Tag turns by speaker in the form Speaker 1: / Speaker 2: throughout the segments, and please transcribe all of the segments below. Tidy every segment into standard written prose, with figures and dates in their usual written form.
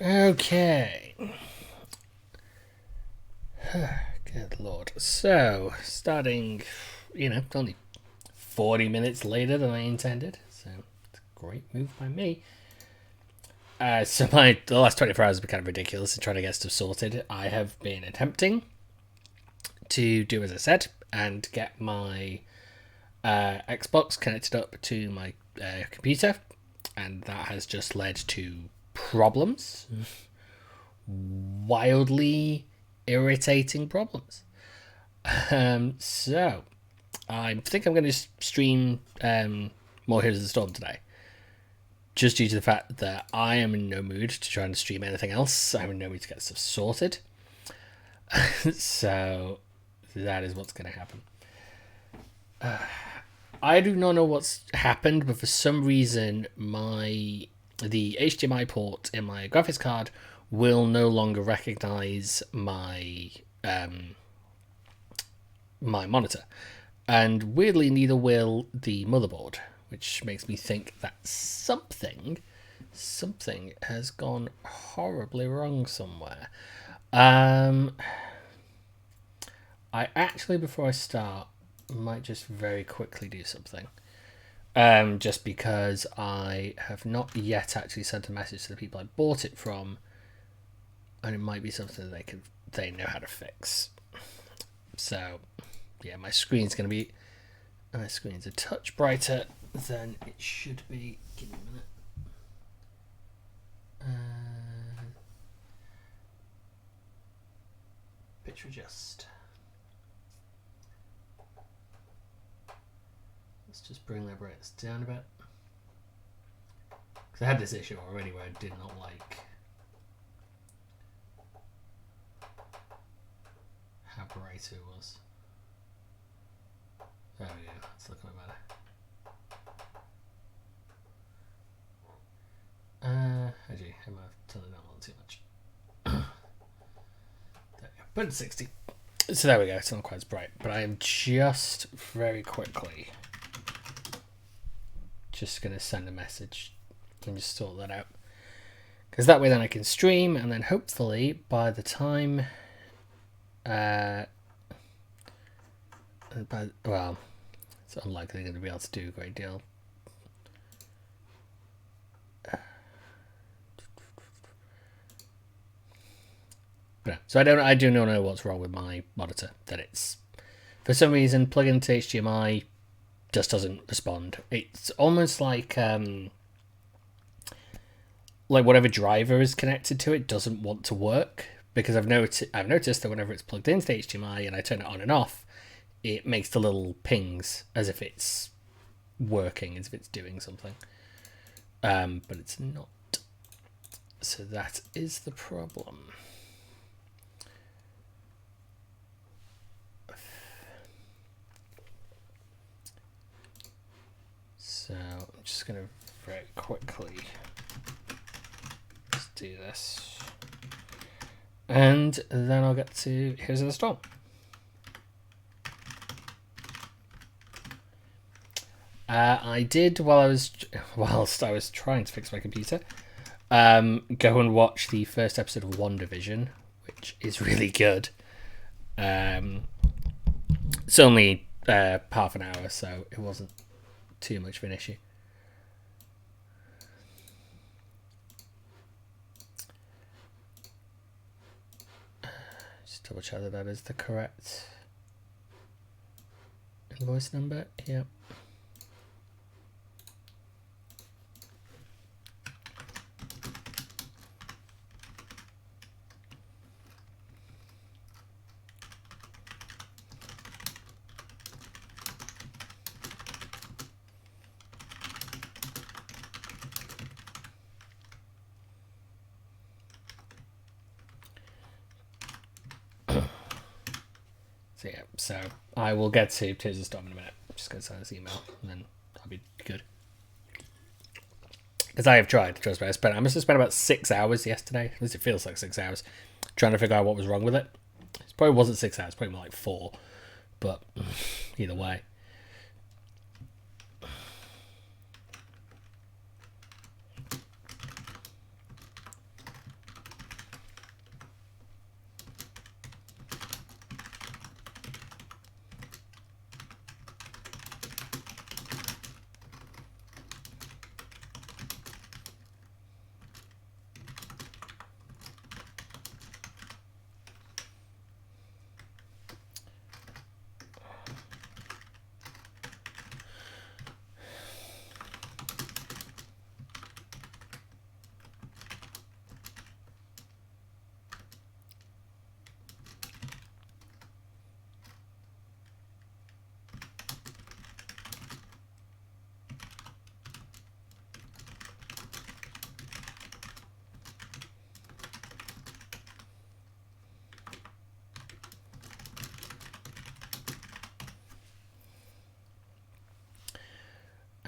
Speaker 1: Okay. Good lord. So, starting, only 40 minutes later than I intended. So, it's a great move by me. The last 24 hours have been kind of ridiculous in trying to get stuff sorted. I have been attempting to do as I said and get my Xbox connected up to my computer, and that has just led to problems. Wildly irritating problems. So I think I'm going to stream more Heroes of the Storm today, just due to the fact that I am in no mood to try and stream anything else. I'm in no mood to get stuff sorted. So that is what's going to happen. I do not know what's happened, but for some reason, the HDMI port in my graphics card will no longer recognize my my monitor, and weirdly, neither will the motherboard, which makes me think that something has gone horribly wrong somewhere. I actually, before I start, might just very quickly do something. Just because I have not yet actually sent a message to the people I bought it from, and it might be something that they know how to fix. So, yeah, my screen's a touch brighter than it should be. Give me a minute. Picture adjust. Let's just bring that brightness down a bit. Because I had this issue already where I did not like how bright it was. There we go, it's looking better. Actually, I might have turned it down a little too much. There we go. Put it 60. So there we go, it's not quite as bright. But I am just very quickly just going to send a message and just sort that out. Because that way then I can stream, and then hopefully by the time... it's unlikely going to be able to do a great deal. So I do not know what's wrong with my monitor. That it's, for some reason, plug into HDMI just doesn't respond. It's almost like whatever driver is connected to it doesn't want to work, because I've noticed that whenever it's plugged into HDMI and I turn it on and off, it makes the little pings as if it's working, as if it's doing something. But it's not. So that is the problem. So I'm just going to very quickly just do this. And then I'll get to Heroes of the Storm. I did, whilst I was trying to fix my computer, go and watch the first episode of WandaVision, which is really good. It's only half an hour, so it wasn't too much of an issue. Just double check that is the correct invoice number. Yep. So I will get to Tears of Storm in a minute. I'm just going to send this email, and then I'll be good. Because I have tried, trust me. I must have spent about 6 hours yesterday. At least it feels like 6 hours, trying to figure out what was wrong with it. It probably wasn't 6 hours, probably more like 4. But either way.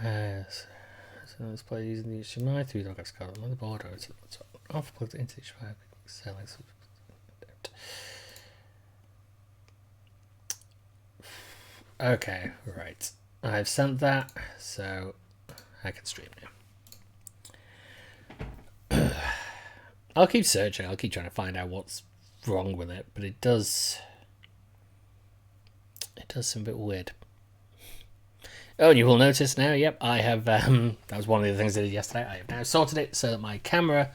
Speaker 1: So let's play using the HDMI through the graphics card on the motherboard or off plugged into HDMI. Okay, right. I've sent that, so I can stream now. I'll keep searching. I'll keep trying to find out what's wrong with it, but it does seem a bit weird. Oh, and you will notice now, yep, I have, that was one of the things I did yesterday. I have now sorted it so that my camera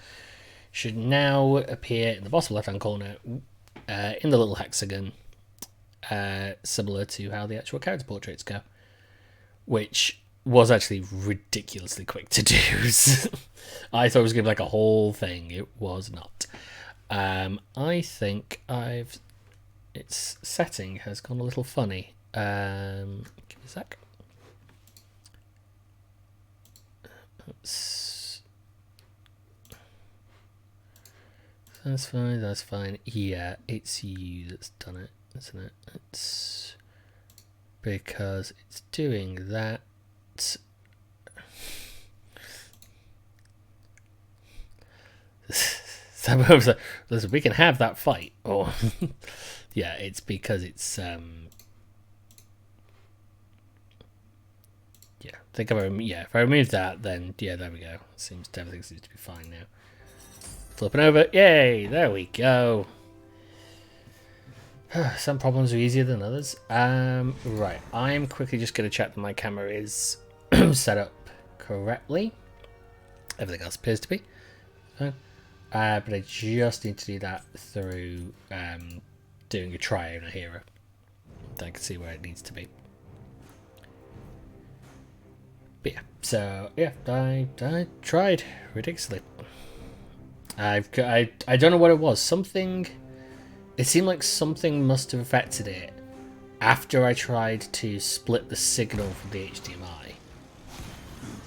Speaker 1: should now appear in the bottom left-hand corner in the little hexagon, similar to how the actual character portraits go, which was actually ridiculously quick to do. I thought it was going to be like a whole thing. It was not. I think its setting has gone a little funny. Give me a sec. That's fine, that's fine. Yeah, it's you that's done it, isn't it? It's because it's doing that. Listen, we can have that fight. Or yeah, it's because it's yeah. I think if I remove that, then yeah, there we go. Everything seems to be fine now. Flipping over, yay! There we go. Some problems are easier than others. Right, I'm quickly just going to check that my camera is set up correctly. Everything else appears to be. But I just need to do that through doing a try on a hero. Then I can see where it needs to be. But yeah, so yeah, I tried ridiculously. I don't know what it was. It seemed like something must have affected it after I tried to split the signal from the HDMI.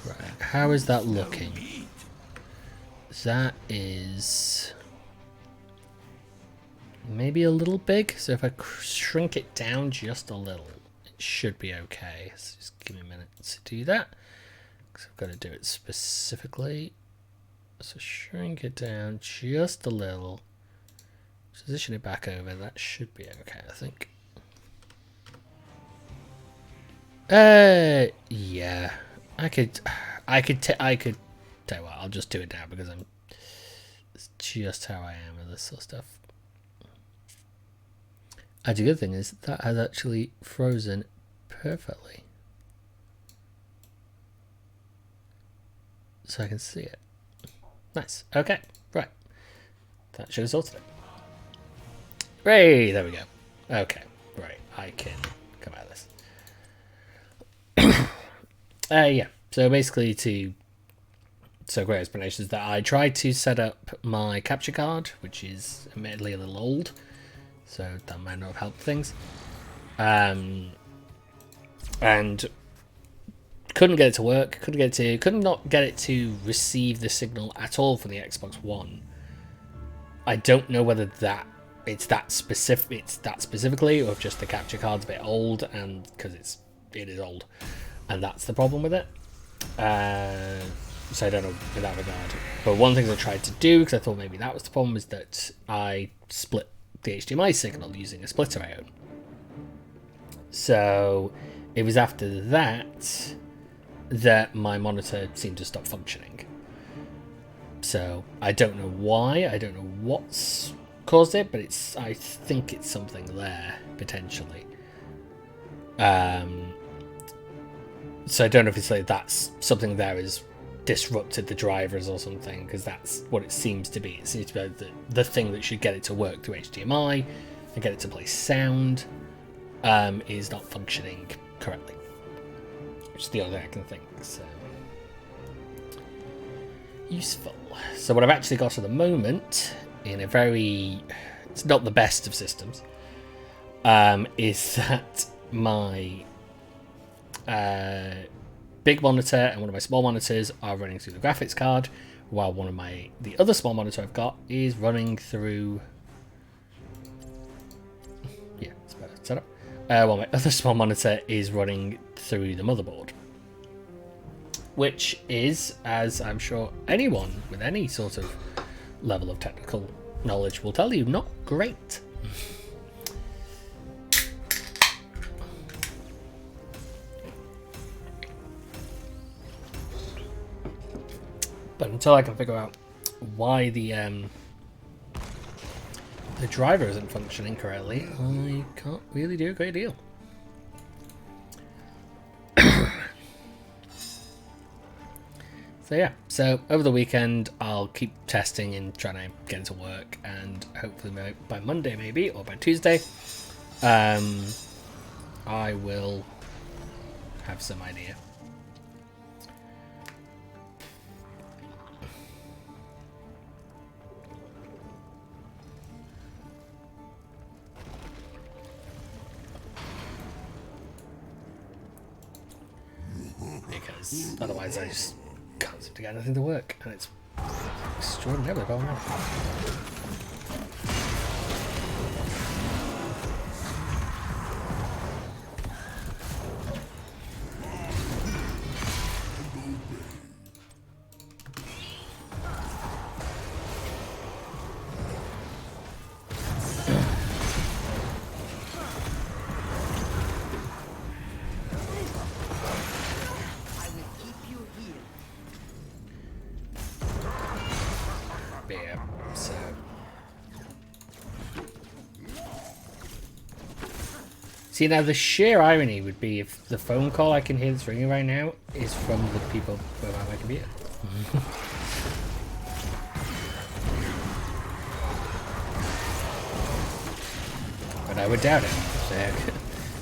Speaker 1: Right, how is that looking? That is maybe a little big. So if I shrink it down just a little, it should be okay. So just give me a minute to do that, because I've got to do it specifically. So shrink it down just a little. Position it back over. That should be okay, I think. Yeah. I could tell you what, I'll just do it now because it's just how I am with this sort of stuff. And the good thing is that has actually frozen perfectly. So I can see it. Nice. Okay. Right. That should have sorted it. Hey, there we go. Okay. Right. I can come out of this. Yeah. So basically great explanation is that I tried to set up my capture card, which is admittedly a little old, so that might not have helped things. And couldn't get it to work, could not get it to receive the signal at all for the Xbox One. I don't know whether it's that specifically, or if just the capture card's a bit old, and because it is old, and that's the problem with it. So I don't know in that regard. But one thing I tried to do, because I thought maybe that was the problem, is that I split the HDMI signal using a splitter I own. So it was after that my monitor seemed to stop functioning. So I don't know why, I don't know what's caused it, but I think it's something there, potentially. So I don't know if it's like that's something there is disrupted the drivers or something, because that's what it seems to be. It seems to be the thing that should get it to work through HDMI and get it to play sound is not functioning correctly, which is the only thing I can think. So useful. So what I've actually got at the moment, in a very, it's not the best of systems, is that my big monitor and one of my small monitors are running through the graphics card, while the other small monitor I've got is running through, yeah, it's better set up. While my other small monitor is running through the motherboard. which is, as I'm sure anyone with any sort of level of technical knowledge will tell you, not great. But until I can figure out why the driver isn't functioning correctly, I can't really do a great deal. So yeah, so over the weekend I'll keep testing and trying to get into work, and hopefully by Monday maybe, or by Tuesday, I will have some idea. Because otherwise I just can't seem to get anything to work, and it's extraordinarily problematic. See, now the sheer irony would be if the phone call I can hear that's ringing right now is from the people behind my computer. But I would doubt it.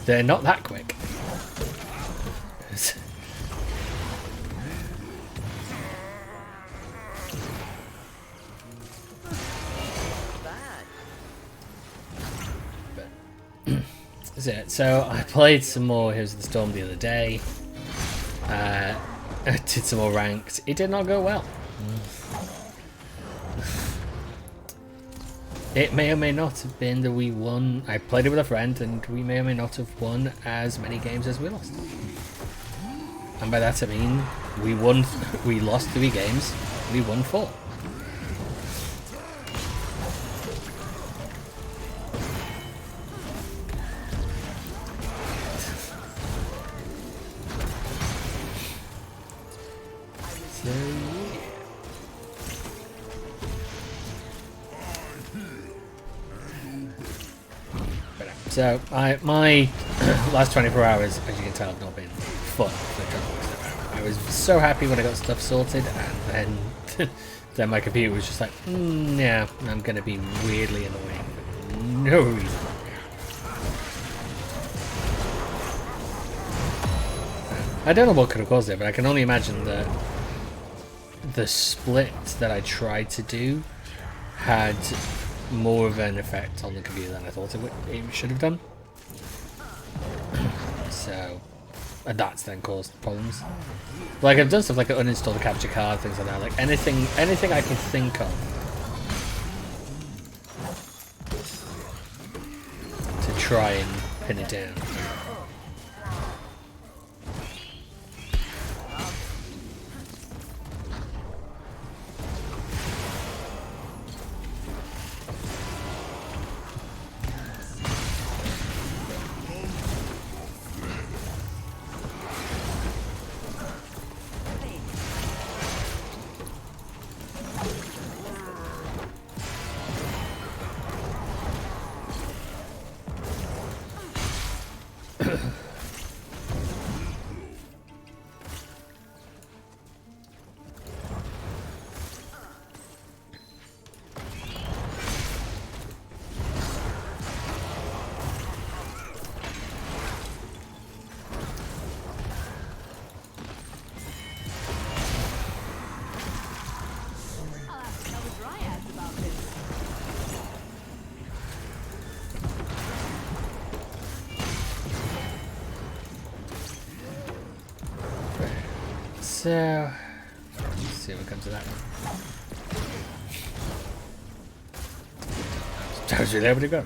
Speaker 1: They're not that quick. That's it. So I played some more Heroes of the Storm the other day. I did some more ranked. It did not go well. It may or may not have been that we won. I played it with a friend, and we may or may not have won as many games as we lost. And by that I mean we won. We lost 3 games. We won 4. So my last 24 hours, as you can tell, have not been fun. I was so happy when I got stuff sorted, and then my computer was just like, yeah, I'm going to be weirdly annoying for no reason. I don't know what could have caused it, but I can only imagine that the split that I tried to do had more of an effect on the computer than I thought it should have done. So, and that's then caused problems. Like, I've done stuff like uninstall the capture card, things like that. Like anything I can think of to try and pin it down. So, let's see what comes of that one. Tells you there what you got.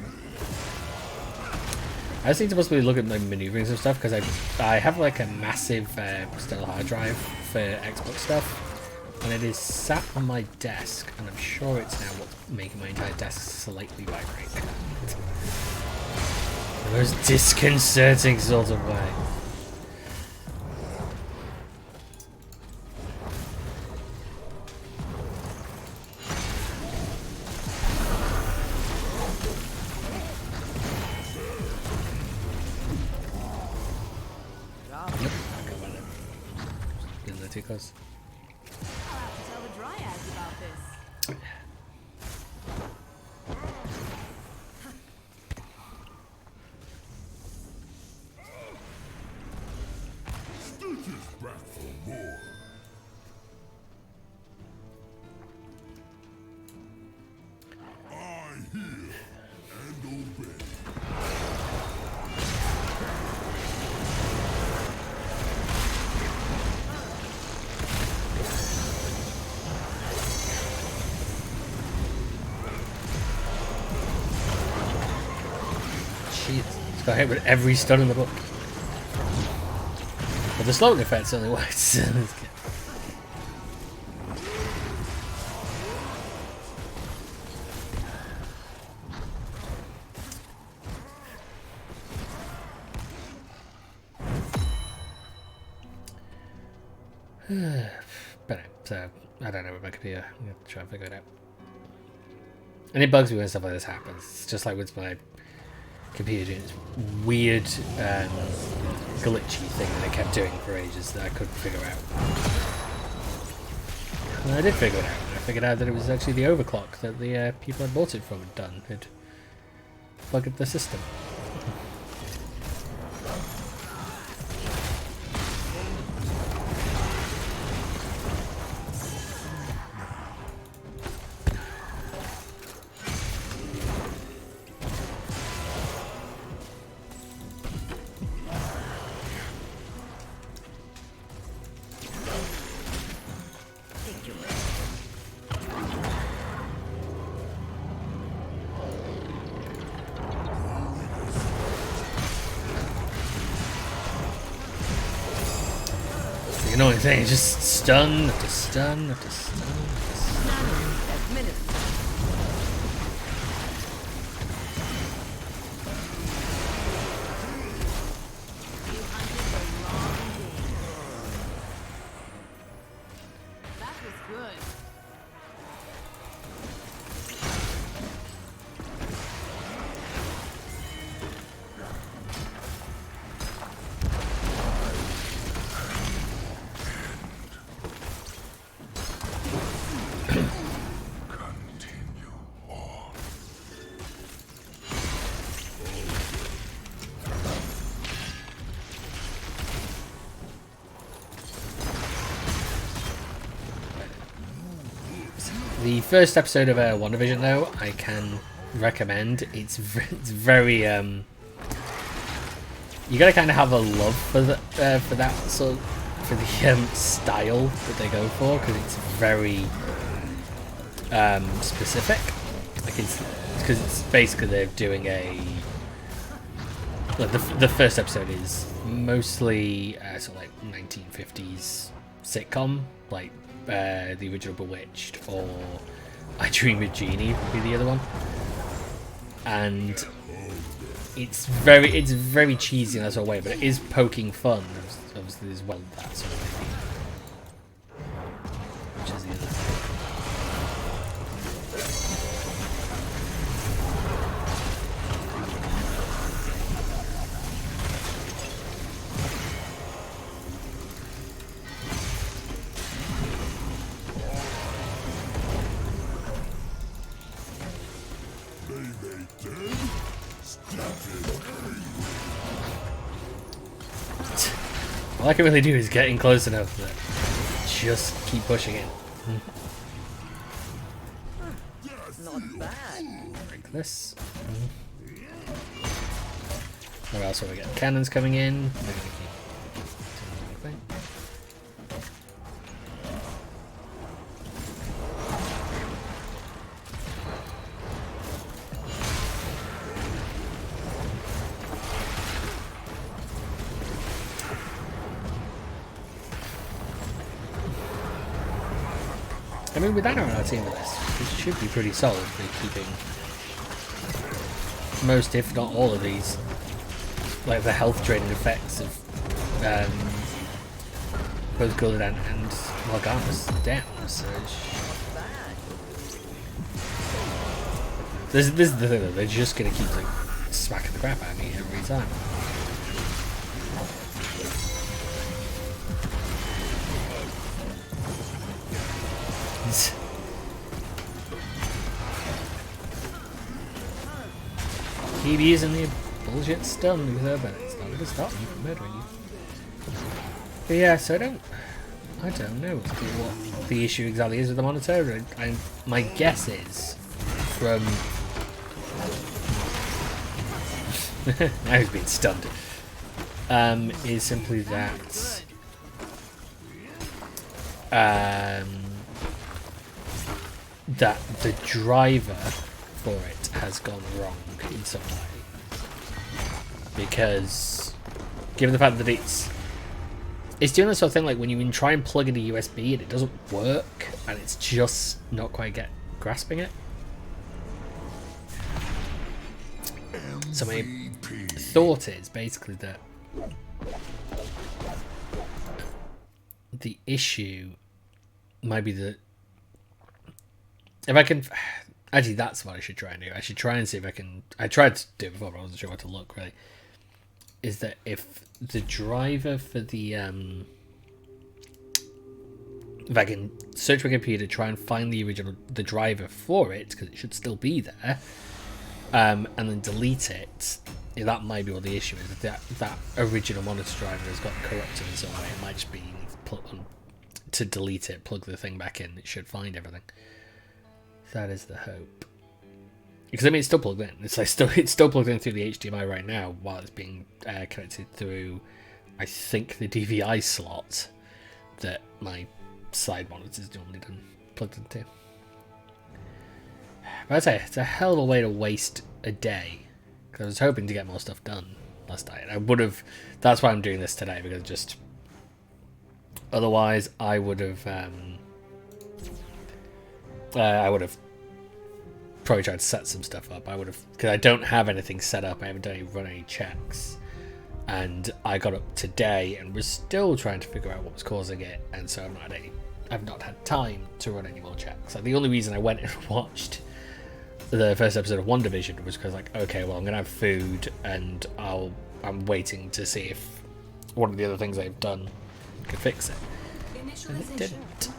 Speaker 1: I just need to possibly look at my maneuvering and stuff because I have like a massive external hard drive for Xbox stuff, and it is sat on my desk, and I'm sure it's now what's making my entire desk slightly vibrate. The most disconcerting sort of way. Too close.
Speaker 2: I'll have to tell the Dryads about this.
Speaker 3: Back for more. I hear and obey.
Speaker 1: Jeez, it's got hit with every stun in the book. But the slowing effect only works. But so I don't know with my computer. I'm gonna try and figure it out. And it bugs me when stuff like this happens. It's just like with my computer doing this weird glitchy thing that it kept doing for ages that I couldn't figure out. And I did figure it out. I figured out that it was actually the overclock that the people I bought it from had done. Had bugged the system. The annoying thing is just stun after stun after stun after stun.
Speaker 2: That was good.
Speaker 3: Continue on.
Speaker 1: The first episode of WandaVision, though, I can recommend. It's very you gotta kind of have a love for that sort for the style that they go for, because it's very specific. Like because it's basically they're doing the first episode is mostly sort of like 1950s sitcom, like the original Bewitched or I Dream of Jeannie would be the other one, and it's very cheesy in that sort of way, but it is poking fun, obviously, as well, that sort of idea, which is the other thing. All I can really do is getting close enough that just keep pushing it.
Speaker 2: Not bad.
Speaker 1: Break this. What else have we got? Cannons coming in. They're gonna keep doing their thing. I mean, with Anna on our team with this, it should be pretty solid for keeping most, if not all, of these, like the health draining effects of both Gul'dan and Morgana's down. So this is the thing though, they're just gonna keep like smacking the crap out of me every time. Keep using the bullshit stun with her, but it's not gonna stop me from murdering you. But yeah, so I don't know what the issue exactly is with the monitor. My guess is from now he's been stunned. Is simply that that the driver for it has gone wrong in some way, because given the fact that it's doing the sort of thing like when you try and plug in a USB and it doesn't work and it's just not quite grasping it. So my thought is basically that the issue might be that if I can... Actually, that's what I should try and do. I should try and see if I can... I tried to do it before, but I wasn't sure where to look, really. Is that if the driver for the... if I can search my computer, try and find the driver for it, because it should still be there, and then delete it, yeah, that might be what the issue is. If that original monitor driver has got corrupted in some way, it might just be to delete it, plug the thing back in, it should find everything. That is the hope. Because I mean, it's still plugged in. It's still plugged in through the HDMI right now, while it's being connected through, I think, the DVI slot that my side monitor's normally done plugged into. But I'd say it's a hell of a way to waste a day. Because I was hoping to get more stuff done last night. I would have. That's why I'm doing this today, because just otherwise I would have. I would have probably tried to set some stuff up. I would have, because I don't have anything set up. I haven't run any checks, and I got up today and was still trying to figure out what was causing it. And so I've not had time to run any more checks. Like the only reason I went and watched the first episode of WandaVision was because, like, okay, well, I'm gonna have food, and I'm waiting to see if one of the other things I've done could fix it. And it didn't.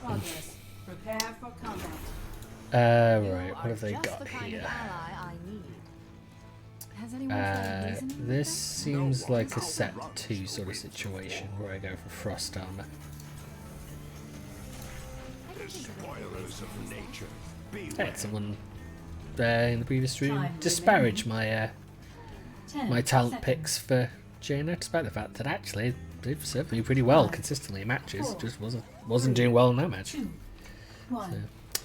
Speaker 2: Prepare for combat.
Speaker 1: Right, what have they got here? This seems like a set 2 sort of situation where I go for frost armor. I had someone there in the previous stream disparage my my talent picks for Jaina, despite the fact that actually they've served me pretty well consistently in matches. Just wasn't doing well in that match.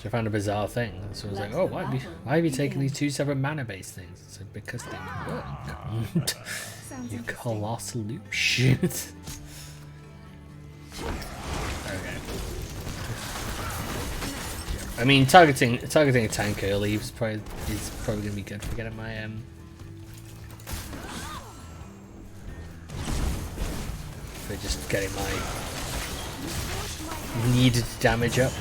Speaker 1: So I found a bizarre thing. So I was like, oh, why have you taken these 2 separate mana-based things? So because they work. You colossal louche. Okay. I mean, targeting a tank early is probably going to be good for getting my for just getting my needed damage up.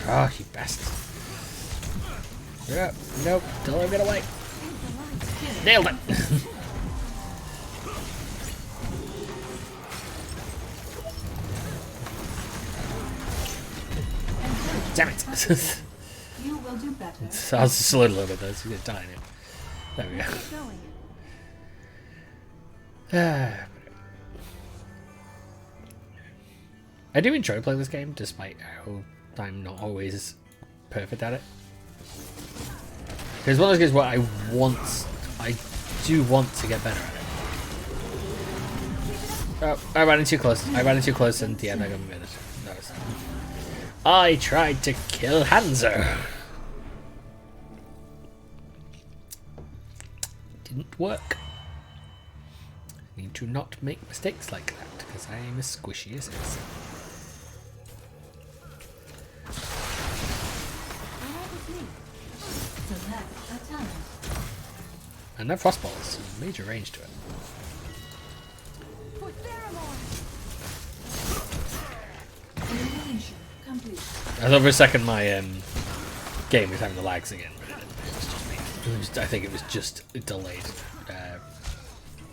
Speaker 1: Oh, you bastard. Yeah, nope, don't let me get away. Nailed it! Damn it!
Speaker 2: You will do better.
Speaker 1: So I was just a little bit though, so he's gonna die now. There we go. I do enjoy playing this game, despite how I'm not always perfect at it. Because one of those games where I do want to get better at it. Oh, I ran in too close. And yeah, that got me minute. I tried to kill Hanzo. Didn't work. Need to not make mistakes like that, because I am as squishy as this. And that frostball has a major range to it.
Speaker 2: For Theramore.
Speaker 4: Elimination complete.
Speaker 1: I thought for a second my game was having the lags again, but it was just me. I think it was just delayed. A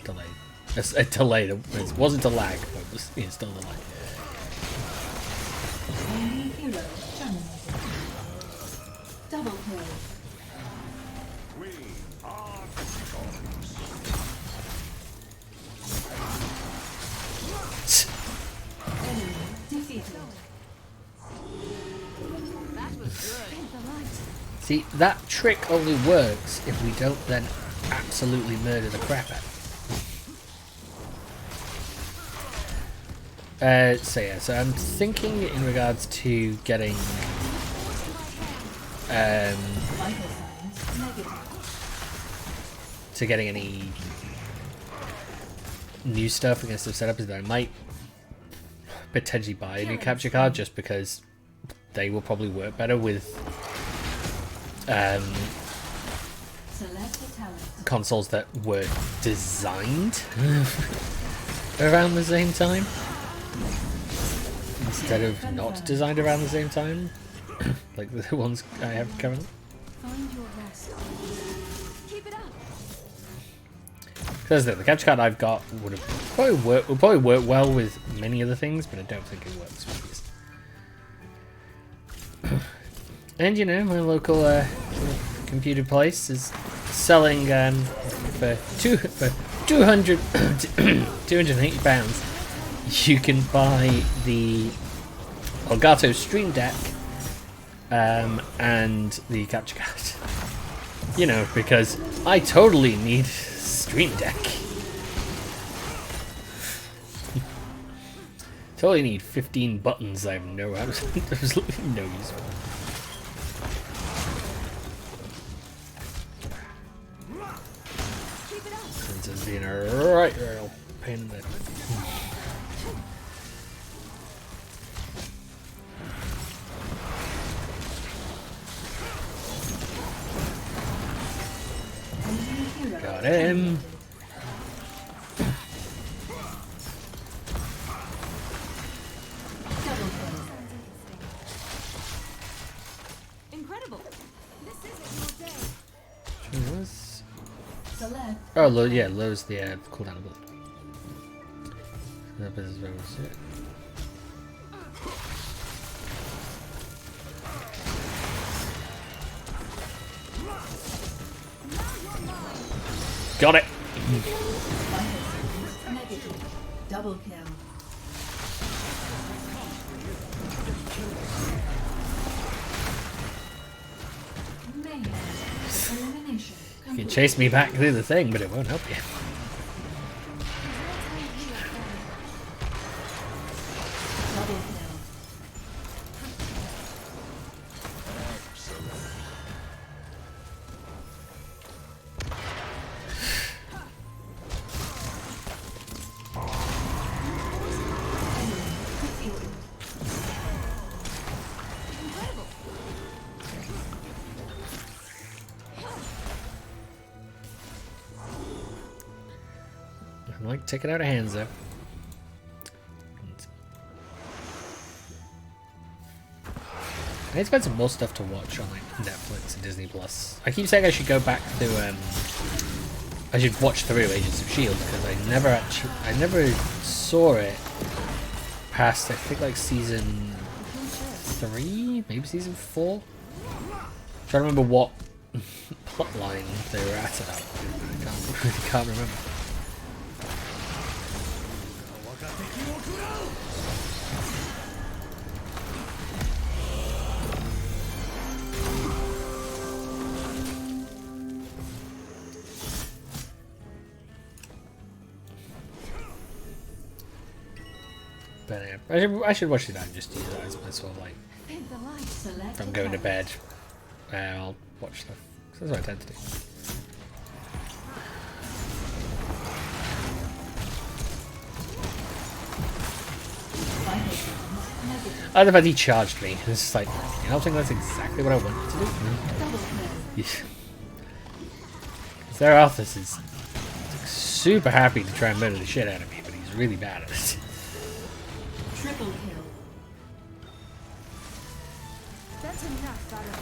Speaker 1: delay. It wasn't a lag, but it was still a lag.
Speaker 4: Enemy hero terminated. Double kill. Enemy defeated.
Speaker 2: That was good. Paint the light.
Speaker 1: See, that trick only works if we don't then absolutely murder the crap out of it. So I'm thinking in regards to getting
Speaker 4: Vital signs negative.
Speaker 1: any new stuff against the setup is that I might potentially buy a new capture card just because they will probably work better with
Speaker 4: Select a talent.
Speaker 1: consoles that were designed around the same time instead of not designed around the same time like the ones I have currently.
Speaker 2: Find your rest. Keep it up.
Speaker 1: Because the capture card I've got would probably work well with many other things, but I don't think it works with these. And you know, my local computer place is selling for £280. You can buy the Elgato Stream Deck and the capture card. You know, because I totally need Stream Deck. Totally need 15 buttons I have no absolutely no use for.
Speaker 2: Keep it up.
Speaker 1: This is being a right real pain in the
Speaker 4: Enemy hero
Speaker 1: Got him.
Speaker 4: double kill.
Speaker 2: Incredible. This isn't your day.
Speaker 4: Select
Speaker 1: Oh, yeah, lowers the cooldown a bit. That is very sick. Got it.
Speaker 4: negative. Double kill. Mayhem. Elimination
Speaker 1: You can
Speaker 4: complete.
Speaker 1: chase me back through the thing, but it won't help you.
Speaker 4: Double kill. Enemy defeated.
Speaker 2: Incredible.
Speaker 1: I'm like taking out of hands though. I need to find some more stuff to watch on like Netflix and Disney Plus. I keep saying I should go back to I should watch through Agents of Shield because I never saw it past I think like season 3, maybe season 4. Trying to remember what plot line they were at about. I can't remember. But I should watch it and just use that as my sort of like
Speaker 2: Paint the light.
Speaker 4: Select
Speaker 1: if I'm
Speaker 4: a
Speaker 1: going to
Speaker 4: talent.
Speaker 1: bed, I'll watch stuff. 'Cause that's what I tend to do.
Speaker 4: Vital signs negative.
Speaker 1: I don't know if he charged me. It's just like, you don't think that's exactly what I wanted to do?
Speaker 4: Double kill.
Speaker 1: Yeah. Their Arthas is super happy to try and murder the shit out of me, but he's really bad at it.
Speaker 4: Triple kill.
Speaker 2: That's enough out of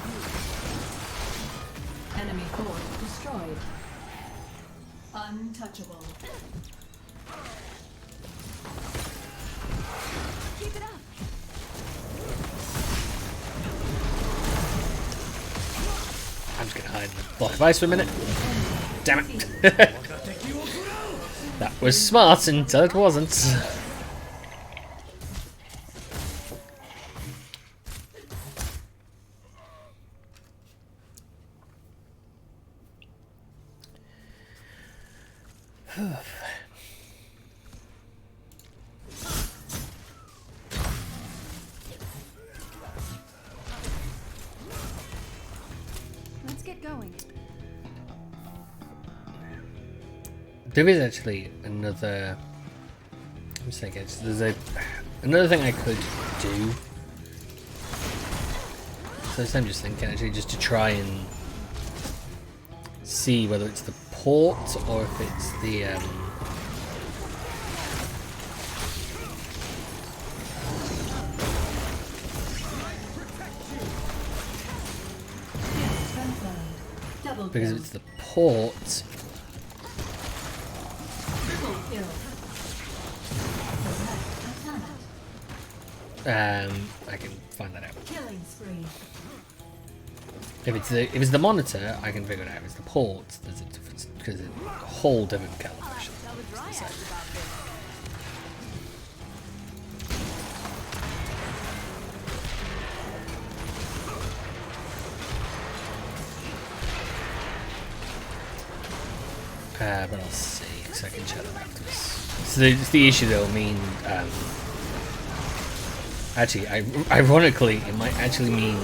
Speaker 4: Enemy fort destroyed. Untouchable.
Speaker 2: you. Keep it up.
Speaker 1: I'm just gonna hide in the block of ice for a minute. Damn it. That was smart until it wasn't.
Speaker 2: Let's get going.
Speaker 1: There is actually another. I'm just thinking. There's another thing I could do. So I'm just thinking actually just to try and see whether it's the port or if it's the
Speaker 4: Double
Speaker 1: because
Speaker 4: kill.
Speaker 1: if it's the port,
Speaker 4: Triple kill. Select attack.
Speaker 1: I can find that out.
Speaker 4: Killing spree.
Speaker 1: If it's the monitor, I can figure it out. If it's the port, there's a difference because it's a whole different calibration.
Speaker 2: Tell the Dryads about this.
Speaker 1: But I'll see, because I can check that afterwards. So the issue though, I mean, actually, ironically, it might actually mean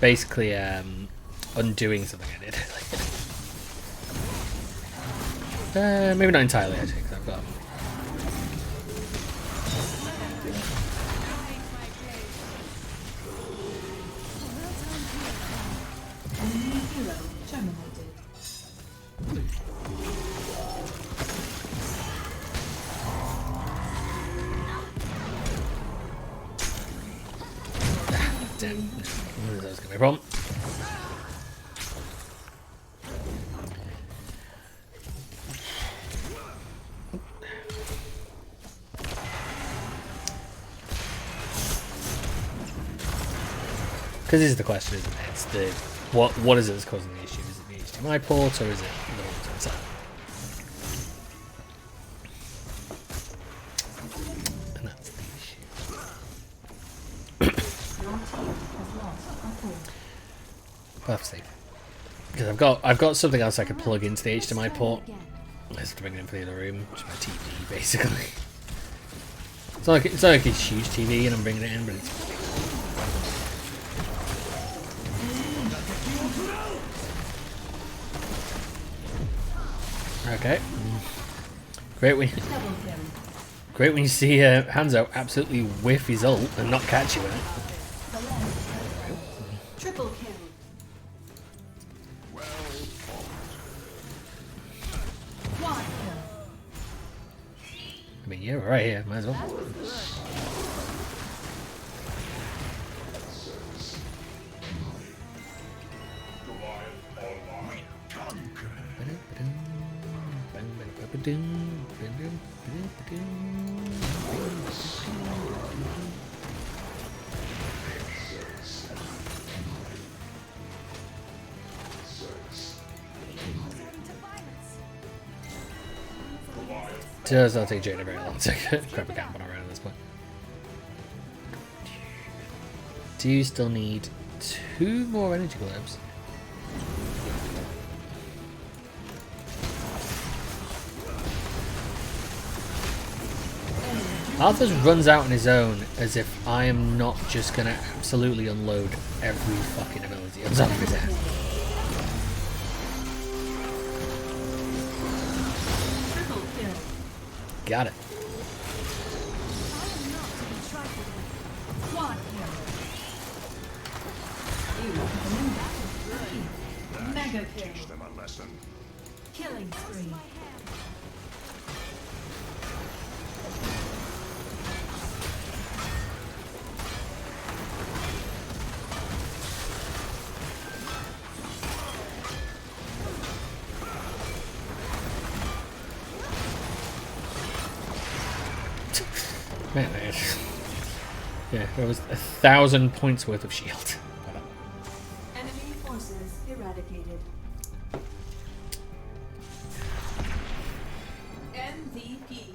Speaker 1: basically undoing something I did. Maybe not entirely, actually, because I've got.
Speaker 4: Enemy hero terminated.
Speaker 1: Damn, I knew that was going to be a problem. Because this is the question, isn't it? It's the what is it that's causing the issue? Is it the HDMI port or is it the monitor itself? And that's the issue.
Speaker 4: Your team has lost a fort.
Speaker 1: We'll have to see. Because I've got something else I could plug into the HDMI port. I have to bring it in for the other room, which is my TV, basically. It's not like a huge TV and I'm bringing it in, but it's. Okay. Great when
Speaker 4: Double kill.
Speaker 1: great when you see Hanzo absolutely whiff his ult and not catch you in it.
Speaker 4: Triple kill. Quad kill.
Speaker 1: I mean, yeah, we're right here. Might as well. Does not take Jada very long to grab a camp on our own at this point. Do you still need 2 more energy globes? Arthas runs out on his own as if I am not just gonna absolutely unload every fucking ability on top of his head.
Speaker 4: Triple kill.
Speaker 1: Got it.
Speaker 4: Quad kill. You have been battle. Mega kill.
Speaker 3: Teach them a lesson.
Speaker 4: Killing spree.
Speaker 1: Man, yeah, there was 1,000 points worth of shield.
Speaker 4: Enemy forces eradicated.
Speaker 2: MVP.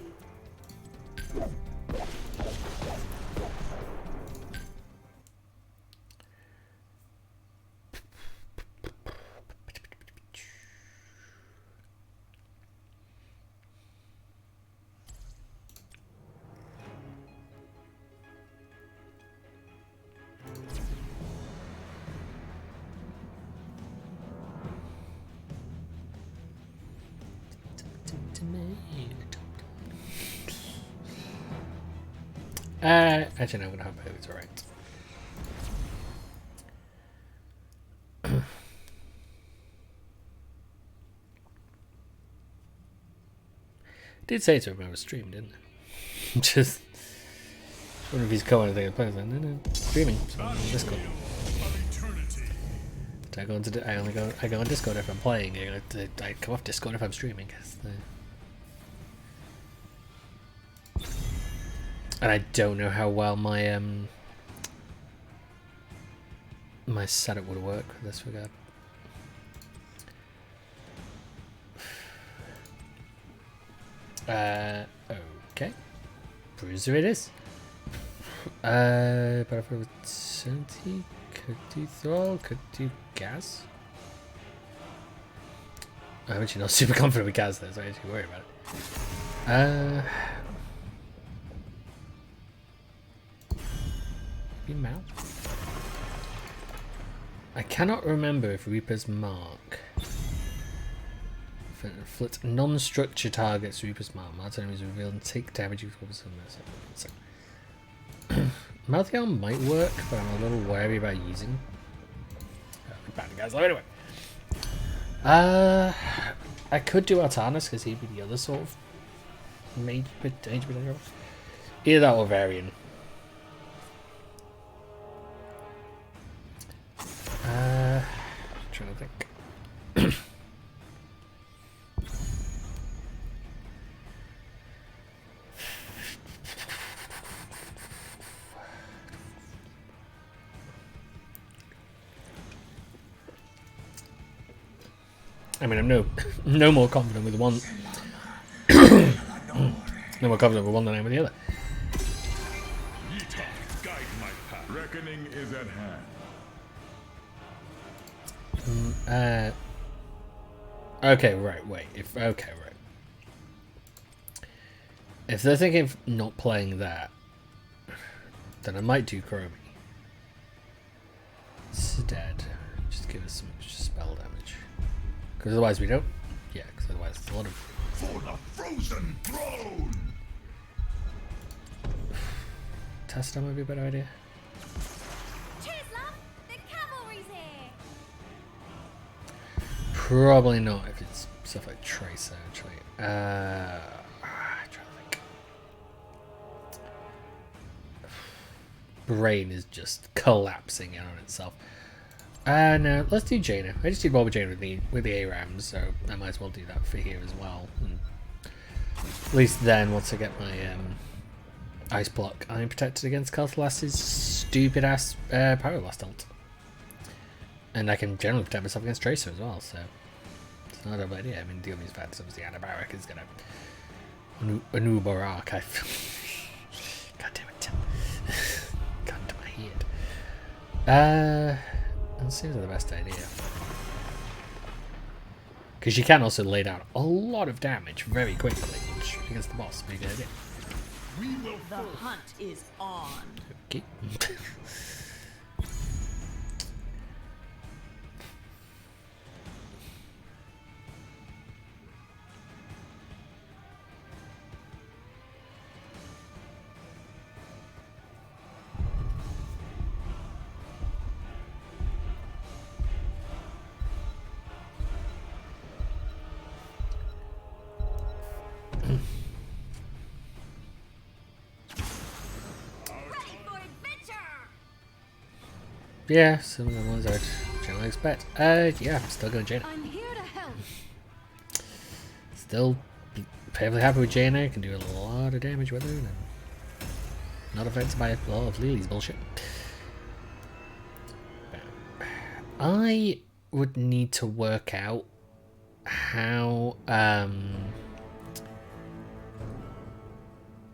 Speaker 1: Actually, no, I'm gonna hope it's alright. Did say to him I was streaming, didn't I? Just wonder if he's coming and playing. Like, no, streaming. So on Discord. I go on Discord if I'm playing. I come off Discord if I'm streaming. And I don't know how well my my setup would work with this regard. Okay. Bruiser it is. But if I was 70, could do Thrall, could do Gas. I'm actually not super confident with Gas though, so I actually worry about it. Maybe Mount? I cannot remember if Reaper's Mark inflict non-structure targets Reaper's Mark. Marked enemies revealed and take damage equal to this. Malthael might work, but I'm a little wary about using. Bad guys. Anyway, I could do Artanis because he'd be the other sort of major potential. Either that or Varian. Trying to think. I mean, I'm no more confident with one. No more confident with one than I am with the other.
Speaker 3: Guide my path. Reckoning is at hand.
Speaker 1: Okay, right, wait. If they're thinking of not playing that, then I might do Chromie. Instead, just give us some extra spell damage. Because otherwise we don't. Yeah, because otherwise it's a lot of.
Speaker 3: For the frozen throne!
Speaker 1: Tassadar might be a better idea.
Speaker 2: Cheers, love! The cavalry's here!
Speaker 1: Probably not if it's stuff like Tracer, actually. I'm trying to think. Brain is just collapsing in on itself. No, let's do Jaina. I just did Boba Jaina with the ARAMs, so I might as well do that for here as well. And at least then, once I get my Ice Block, I'm protected against Kel'Thas's stupid ass Pyroblast ult. And I can generally protect myself against Tracer as well, so it's not a bad idea. I mean, deal with these bad stuff. The Anabarak is gonna Anubarak. God damn it. Got to my head. That seems like the best idea. Because you can also lay down a lot of damage very quickly, which against the boss would be a good idea.
Speaker 2: The hunt is on.
Speaker 1: Okay. Yeah, some of the ones I'd generally expect. Yeah, I'm still going to Jaina.
Speaker 2: I'm here to help.
Speaker 1: Still perfectly happy with Jaina. Can do a lot of damage with her. And not affected by a lot of Lily's bullshit. I would need to work out how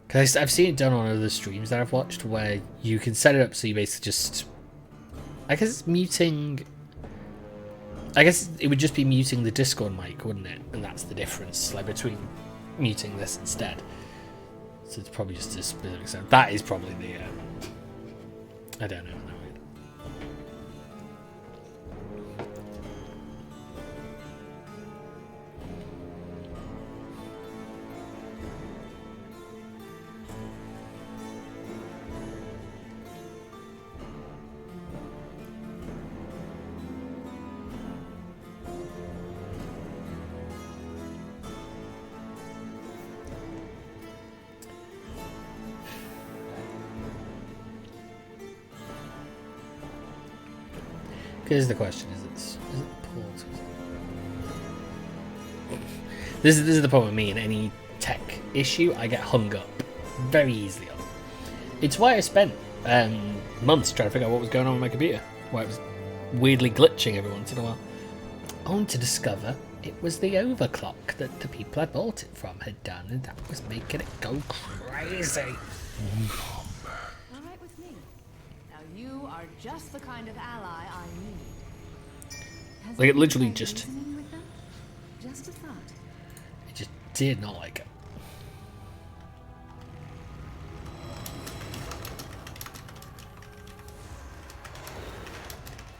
Speaker 1: because I've seen it done on other streams that I've watched where you can set it up so you basically just, I guess it's muting, I guess it would just be muting the Discord mic, wouldn't it? And that's the difference, like, between muting this instead. So it's probably just a specific sound. That is probably the I don't know. Here's the question: is it port? This is the problem with me in any tech issue. I get hung up very easily on. It's why I spent months trying to figure out what was going on with my computer. Why it was weirdly glitching every once in a while. Only to discover it was the overclock that the people I bought it from had done, and that was making it go crazy.
Speaker 2: All right with me. Now you are just the kind of ally I need. Has
Speaker 1: Like, it
Speaker 2: anyone
Speaker 1: literally
Speaker 2: tried
Speaker 1: just-
Speaker 2: reasoning with them? Just a thought.
Speaker 1: I just did not like it.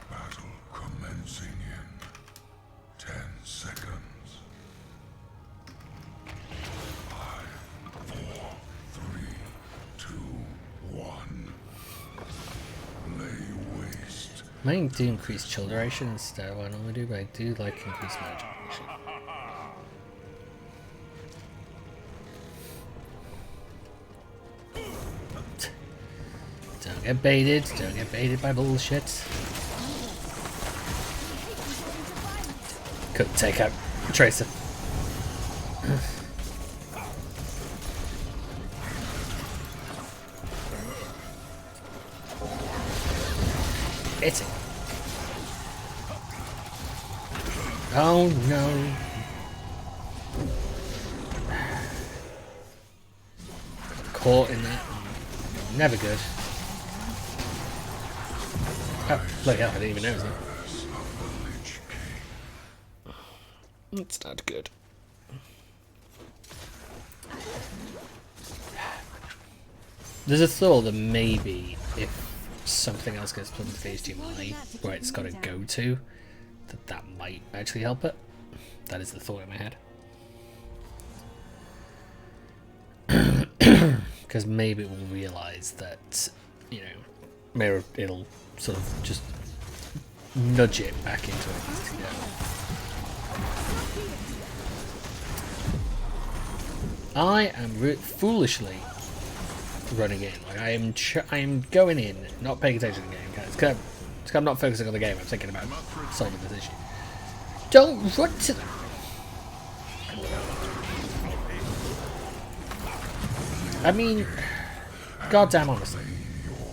Speaker 3: Battle commencing in 10 seconds. 5, 4, 3, 2, 1. Lay waste.
Speaker 1: Might do increase chill duration instead of what I normally do, but I do like increased magic. Don't get baited. Don't get baited by bullshit. Could take out Tracer. It's it. Oh no. Caught in that. Never good. Oh, bloody hell, I didn't even notice that. It's not good. There's a thought that maybe if something else gets put into the HDMI where it's got to go to, that might actually help it. That is the thought in my head. Because maybe it will realise that, you know, maybe it'll sort of just nudge it back into where it needs to go. I am foolishly running in. Like I am going in, not paying attention to the game. Because I'm not focusing on the game. I'm thinking about solving this issue. Don't run to them. I mean, goddamn honestly,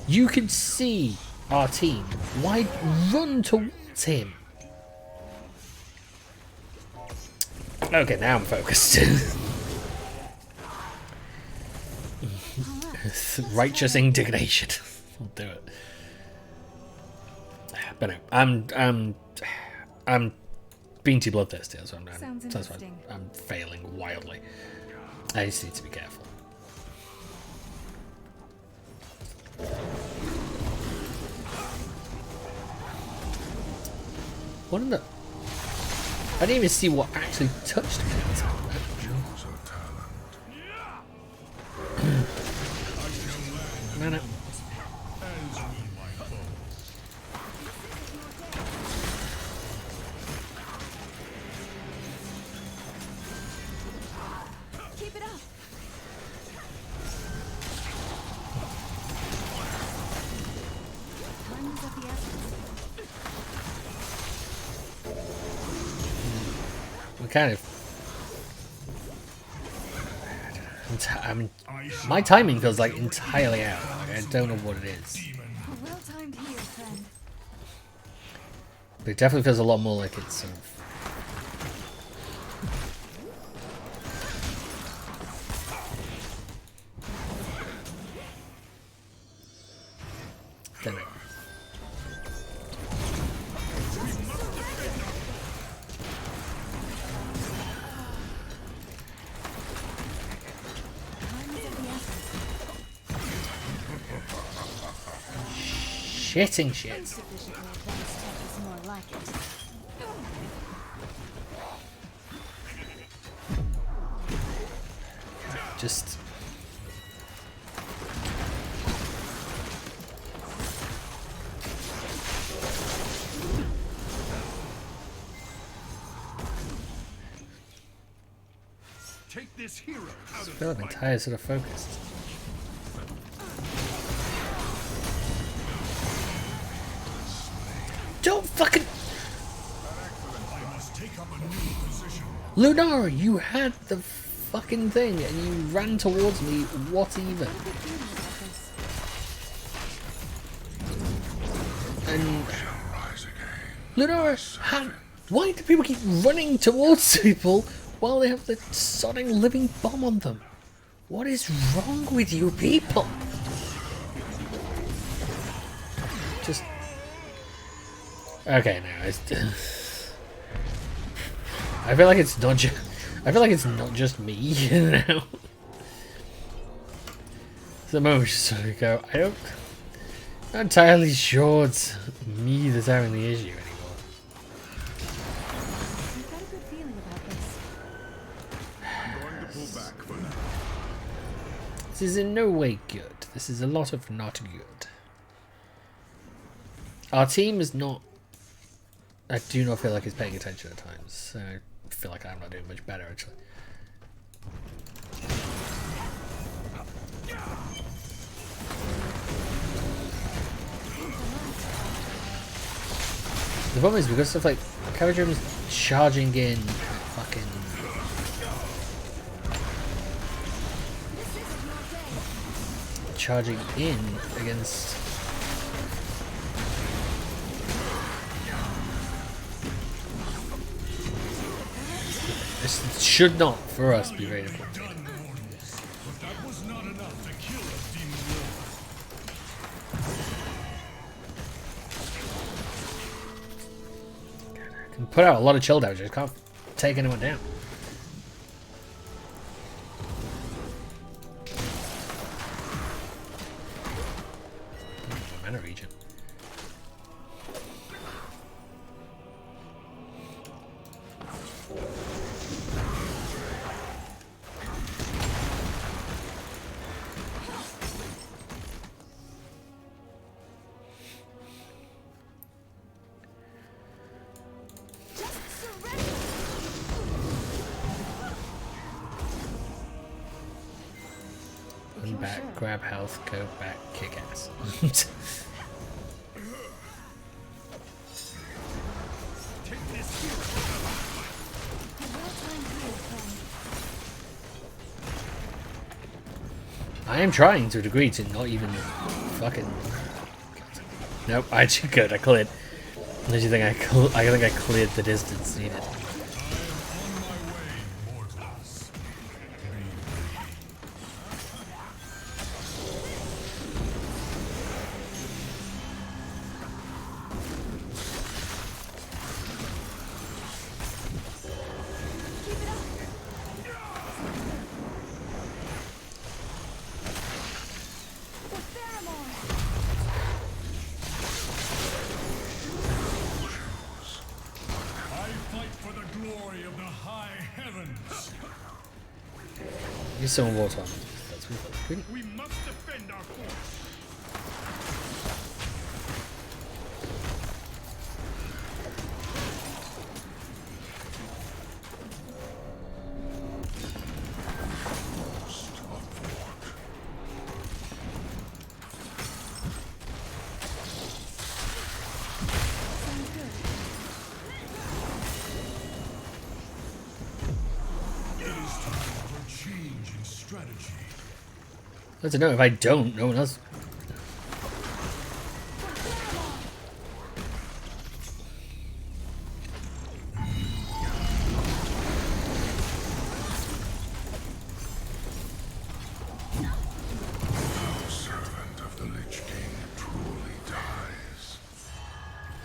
Speaker 1: you can see our team. Why run towards him? Okay, now I'm focused. Righteous indignation. I'll do it. But no, I'm being too bloodthirsty. That's what
Speaker 2: Sounds
Speaker 1: that's why
Speaker 2: interesting.
Speaker 1: I'm failing wildly. I just need to be careful. What in the? I didn't even see what actually touched me.
Speaker 3: Shows of talent.
Speaker 1: No, no.
Speaker 2: Keep it up. Time is of the essence.
Speaker 1: kind of. I mean, my timing feels like entirely out. Like, I don't know what it is.
Speaker 2: A well-timed heal, friend.
Speaker 1: But it definitely feels a lot more like it's sort of. Don't know. Shitting shit.
Speaker 2: Insufficiently advanced tech is more like it.
Speaker 1: Just.
Speaker 3: Take this hero out
Speaker 1: I feel like my entire sort of focused. Don't fucking.
Speaker 3: I must take up a new position.
Speaker 1: Lunara, you had the fucking thing and you ran towards me. What even? And
Speaker 3: Rise again.
Speaker 1: Lunara, why do people keep running towards people while they have the sodding living bomb on them? What is wrong with you people? Just okay now. I feel like it's not just. I feel like it's not just me, you know. The moment just sort of go. I'm not entirely sure it's me that's having the issue anymore.
Speaker 2: I've got a good feeling about this.
Speaker 3: I'm going to pull back for now.
Speaker 1: This is in no way good. This is a lot of not good. Our team is not. I do not feel like it's paying attention at times. So I feel like I'm not doing much better actually. The problem is because of like Caradrim's charging in fucking. Charging in against. This should not, for us, be very difficult.
Speaker 3: But that was not enough to kill us, Demon Lord.
Speaker 1: I can put out a lot of chill damage, I just can't take anyone down. Mana regen. Run back, grab health, go back, kick ass.
Speaker 3: Take this hero.
Speaker 2: A well-timed heal, friend.
Speaker 1: I am trying to a degree to not even fucking. Nope, I actually good. I cleared. Did you think I think I cleared the distance needed?
Speaker 3: I am on my way, mortals.
Speaker 2: The pheromone!
Speaker 3: I fight for the glory of the high heavens.
Speaker 1: Use some water. That's really
Speaker 3: We must defend our force.
Speaker 2: Sounds good.
Speaker 3: strategy.
Speaker 1: I don't know. If I don't, no one else.
Speaker 3: Servant of the Lich King truly dies.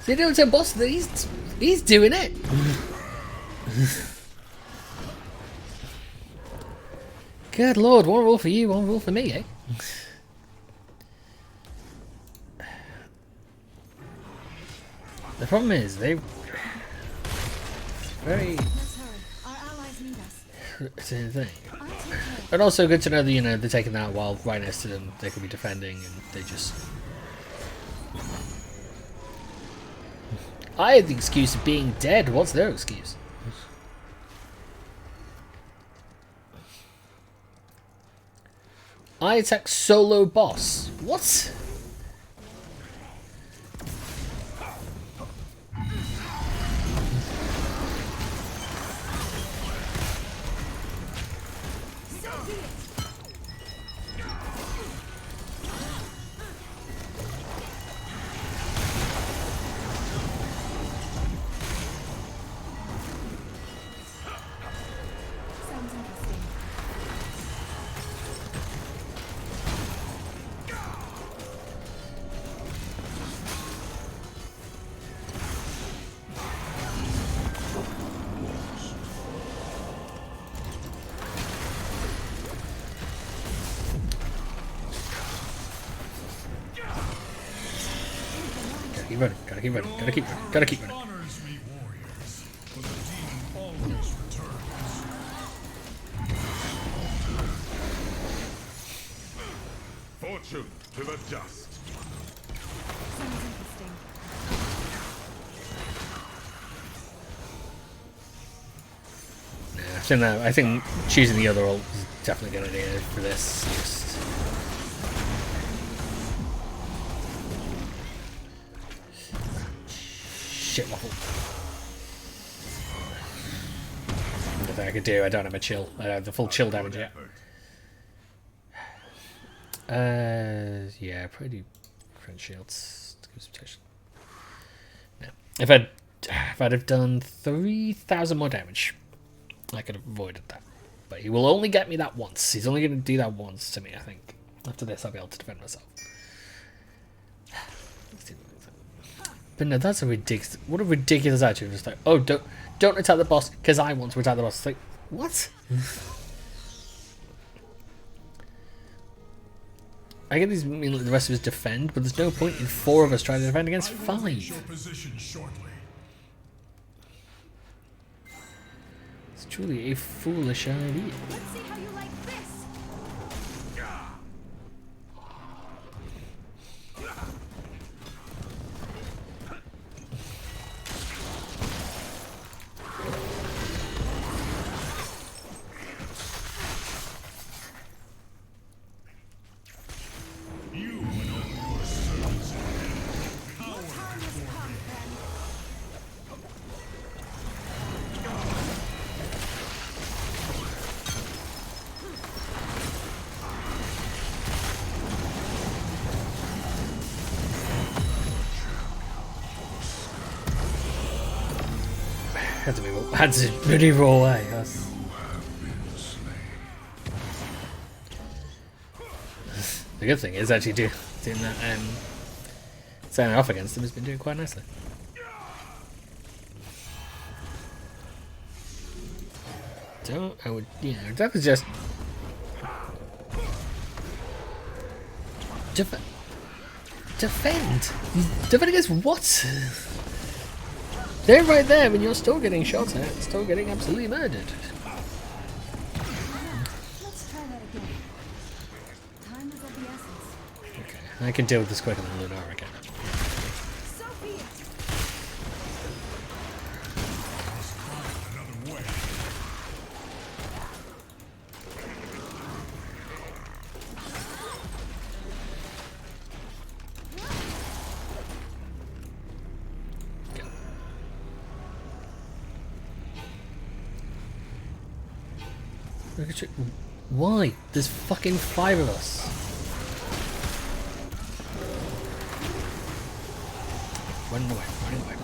Speaker 1: See, don't tell boss that he's doing it. Good lord, one rule for you, one rule for me, eh? The problem is they very
Speaker 2: Let's hurry. Our allies need us.
Speaker 1: same thing.
Speaker 2: I'll take care.
Speaker 1: And also good to know that, you know, they're taking that while right next to them they could be defending and they just... I had the excuse of being dead. What's their excuse? I attack solo boss. What?
Speaker 2: Sounds interesting.
Speaker 1: Gotta keep running, gotta keep running, gotta keep running, gotta keep running.
Speaker 3: Honors me, warriors, but the demon always returns.
Speaker 5: Fortune to the just.
Speaker 2: Sounds interesting.
Speaker 1: Yeah, I think choosing the other ult is definitely a good idea for this. Just... Shit waffle. Nothing I could do, I don't have a chill. I don't have the full chill damage yet. Yeah, pretty friend shields. To give some protection. No. If I'd have done 3,000 more damage, I could have avoided that. But he will only get me that once. He's only going to do that once to me, I think. After this, I'll be able to defend myself. But no, that's a ridiculous. What a ridiculous attitude! Just like, oh, don't attack the boss because I want to attack the boss. It's like, what? I get these mean like the rest of us defend, but there's no point in 4 of us trying to defend against
Speaker 3: I will reach
Speaker 1: 5.
Speaker 3: your position shortly.
Speaker 1: It's truly a foolish idea.
Speaker 2: Let's see how you like this.
Speaker 3: You and all your servants cower
Speaker 2: Time has
Speaker 3: before
Speaker 2: come,
Speaker 3: me.
Speaker 2: then.
Speaker 1: Had to really roll away. That's... The good thing is actually doing that standing off against him has been doing quite nicely. So I would, you know, that was just defend. Defend against what? They're right there, and you're still getting shot at, still getting absolutely murdered.
Speaker 2: Let's try that again. Time is of the essence.
Speaker 1: Okay, I can deal with this quicker than Lunara can.
Speaker 2: So be it.
Speaker 3: Another way.
Speaker 1: Look at you. Why? There's fucking 5 of us. Running away, running away.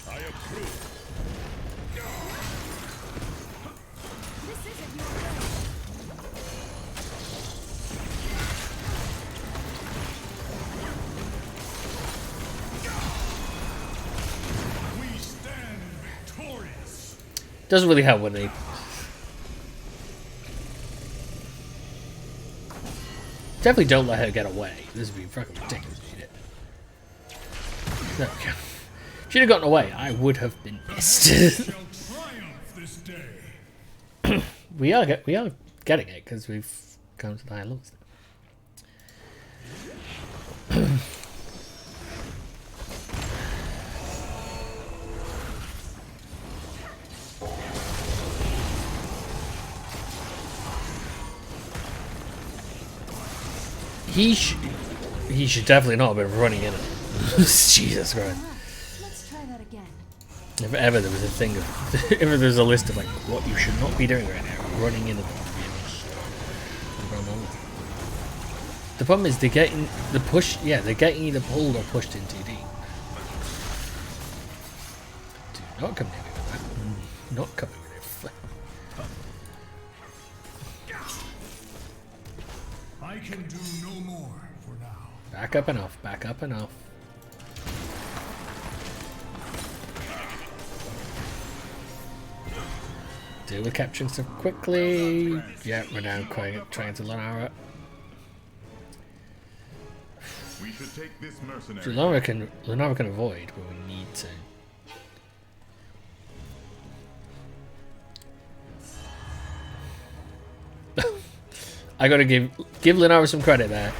Speaker 5: I approve.
Speaker 2: This isn't your way.
Speaker 3: We stand victorious.
Speaker 1: Doesn't really help when they... Definitely don't let her get away. This would be fucking ridiculous if she did. There we go. If she'd have gotten away, I would have been pissed.
Speaker 3: Shall triumph this day.
Speaker 1: we are getting it because we've come to the high levels. He should definitely not have been running in it. Jesus Christ.
Speaker 2: Let's try that again.
Speaker 1: If ever there was a thing of, if ever there's a list of like what you should not be doing right now, running into them. The problem is they're getting the push. Yeah, they're getting either pulled or pushed in too deep. Do not come near me with that. Not coming with it.
Speaker 3: I can do no more for now.
Speaker 1: Back up and off. Back up and off. Deal with capturing stuff quickly. Yeah, we're now trying to Lunara.
Speaker 5: We should take this mercenary.
Speaker 1: Lunara can avoid, but we need to. I gotta give Lunara some credit there.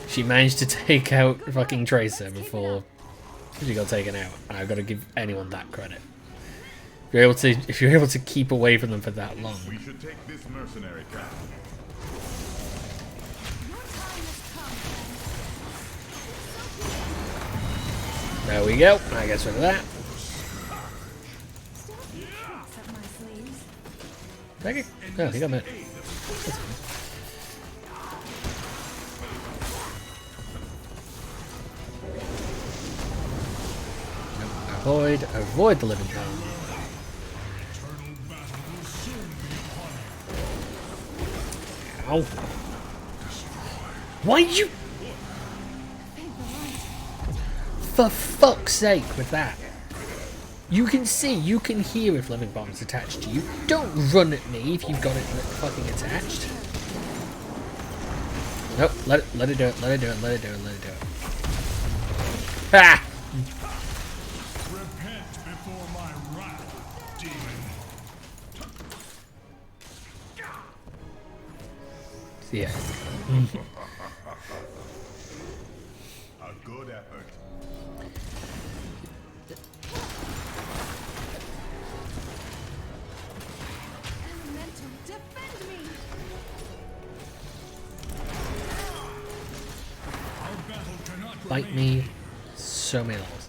Speaker 1: She managed to take out fucking Tracer before she got taken out. And I've got to give anyone that credit. If you're able to keep away from them for that long.
Speaker 5: We should take this mercenary camp.
Speaker 1: There we go. I guess rid of that.
Speaker 2: Up my sleeves.
Speaker 1: Take it. Oh, he got me. Avoid the living bomb.
Speaker 3: Eternal battle will soon be upon
Speaker 1: Ow. Why you? For fuck's sake with that. You can see, you can hear if living bomb is attached to you. Don't run at me if you've got it fucking attached. Nope, let it do it, let it do it, let it do it, let it do it. Ah!
Speaker 3: Repent before my wrath, demon.
Speaker 1: Yeah.
Speaker 5: A good effort.
Speaker 2: Elemental, defend me!
Speaker 3: Our battle cannot
Speaker 1: Bite
Speaker 3: remain.
Speaker 1: me. So many levels.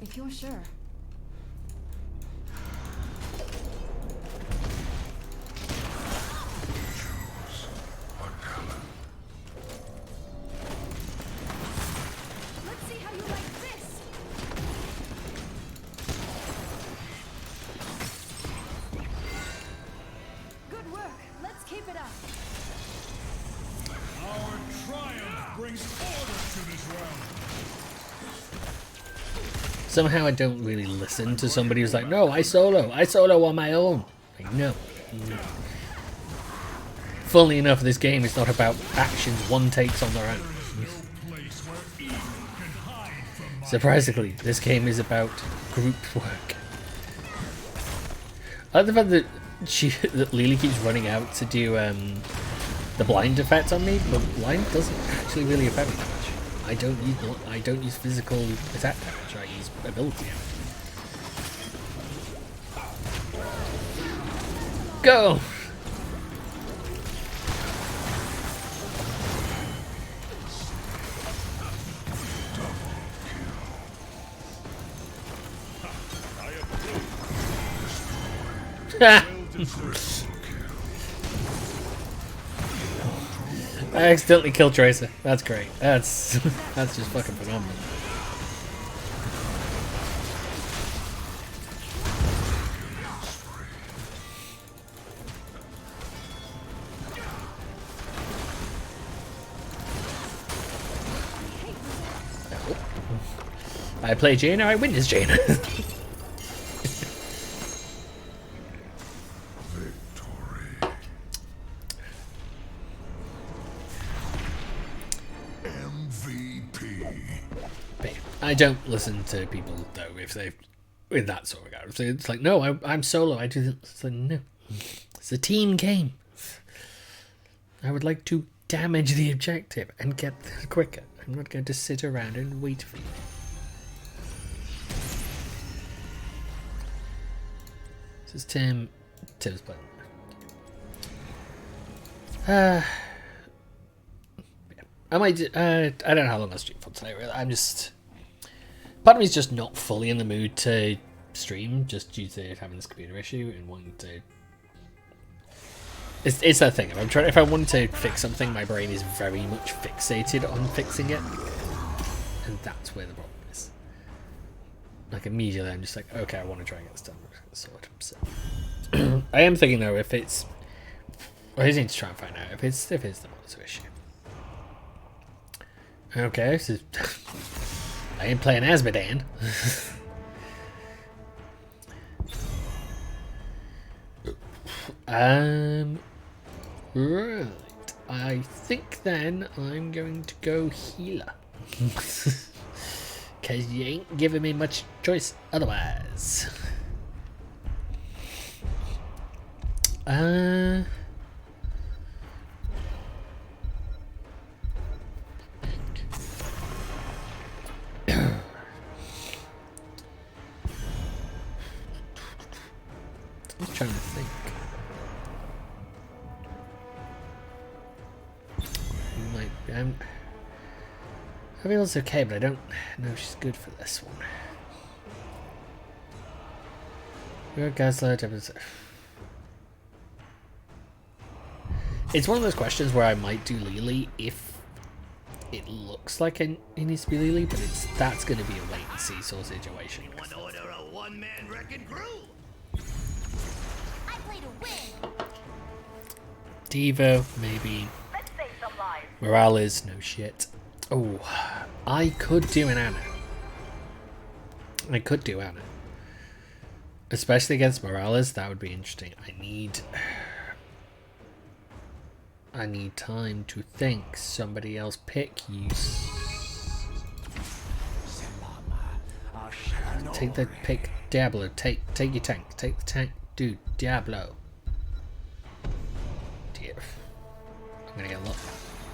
Speaker 2: If you're sure. Let's see how you like this. Good work. Let's keep it up.
Speaker 3: Our triumph brings order to this realm.
Speaker 1: Somehow I don't really listen to somebody who's like, no, I solo on my own. Like, no. Funnily enough, this game is not about actions one takes on their own.
Speaker 3: No place where evil can hide from my
Speaker 1: Surprisingly, this game is about group work. I like the fact that Lily keeps running out to do the blind effect on me, but blind doesn't actually really affect me that much. I don't use physical attack damage. I use ability damage. Go. I accidentally killed Tracer. That's great. That's that's just fucking phenomenal. I play Jaina, I win as Jaina. I don't listen to people though if they in that sort of regard. If it's like, no, I'm solo. I do this. It's like, no, it's a team game. I would like to damage the objective and get there quicker. I'm not going to sit around and wait for you. This is Tim. Tim's playing. I might. I don't know how long I'll stream for today. Really, I'm just. Part of me is just not fully in the mood to stream, just due to having this computer issue and wanting to. It's that thing. If I want to fix something, my brain is very much fixated on fixing it, and that's where the problem is. Like immediately, I'm just like, okay, I want to try and get this done. Sorted. So, I am thinking though, if it's, I just need to try and find out if it's the monitor issue. Okay, so I ain't playing Asmodan. Right. I think then I'm going to go healer. Cause you ain't giving me much choice otherwise. I'm trying to think. Abigail's okay, but I don't know she's good for this one. You're Gaslight. It's one of those questions where I might do Lily if it looks like it needs to be Lily, but that's going to be a wait and see sort of situation.
Speaker 6: One order a one-man wrecking crew.
Speaker 2: I play to win.
Speaker 1: Devo, maybe.
Speaker 2: Let's save some lives.
Speaker 1: Morales, no shit. Oh, I could do an Anna. I could do Anna. Especially against Morales, that would be interesting. I need time to think. Somebody else pick you. Take the pick Diablo. Take your tank. Take the tank. Dude, Diablo. Dear. I'm gonna get a lot.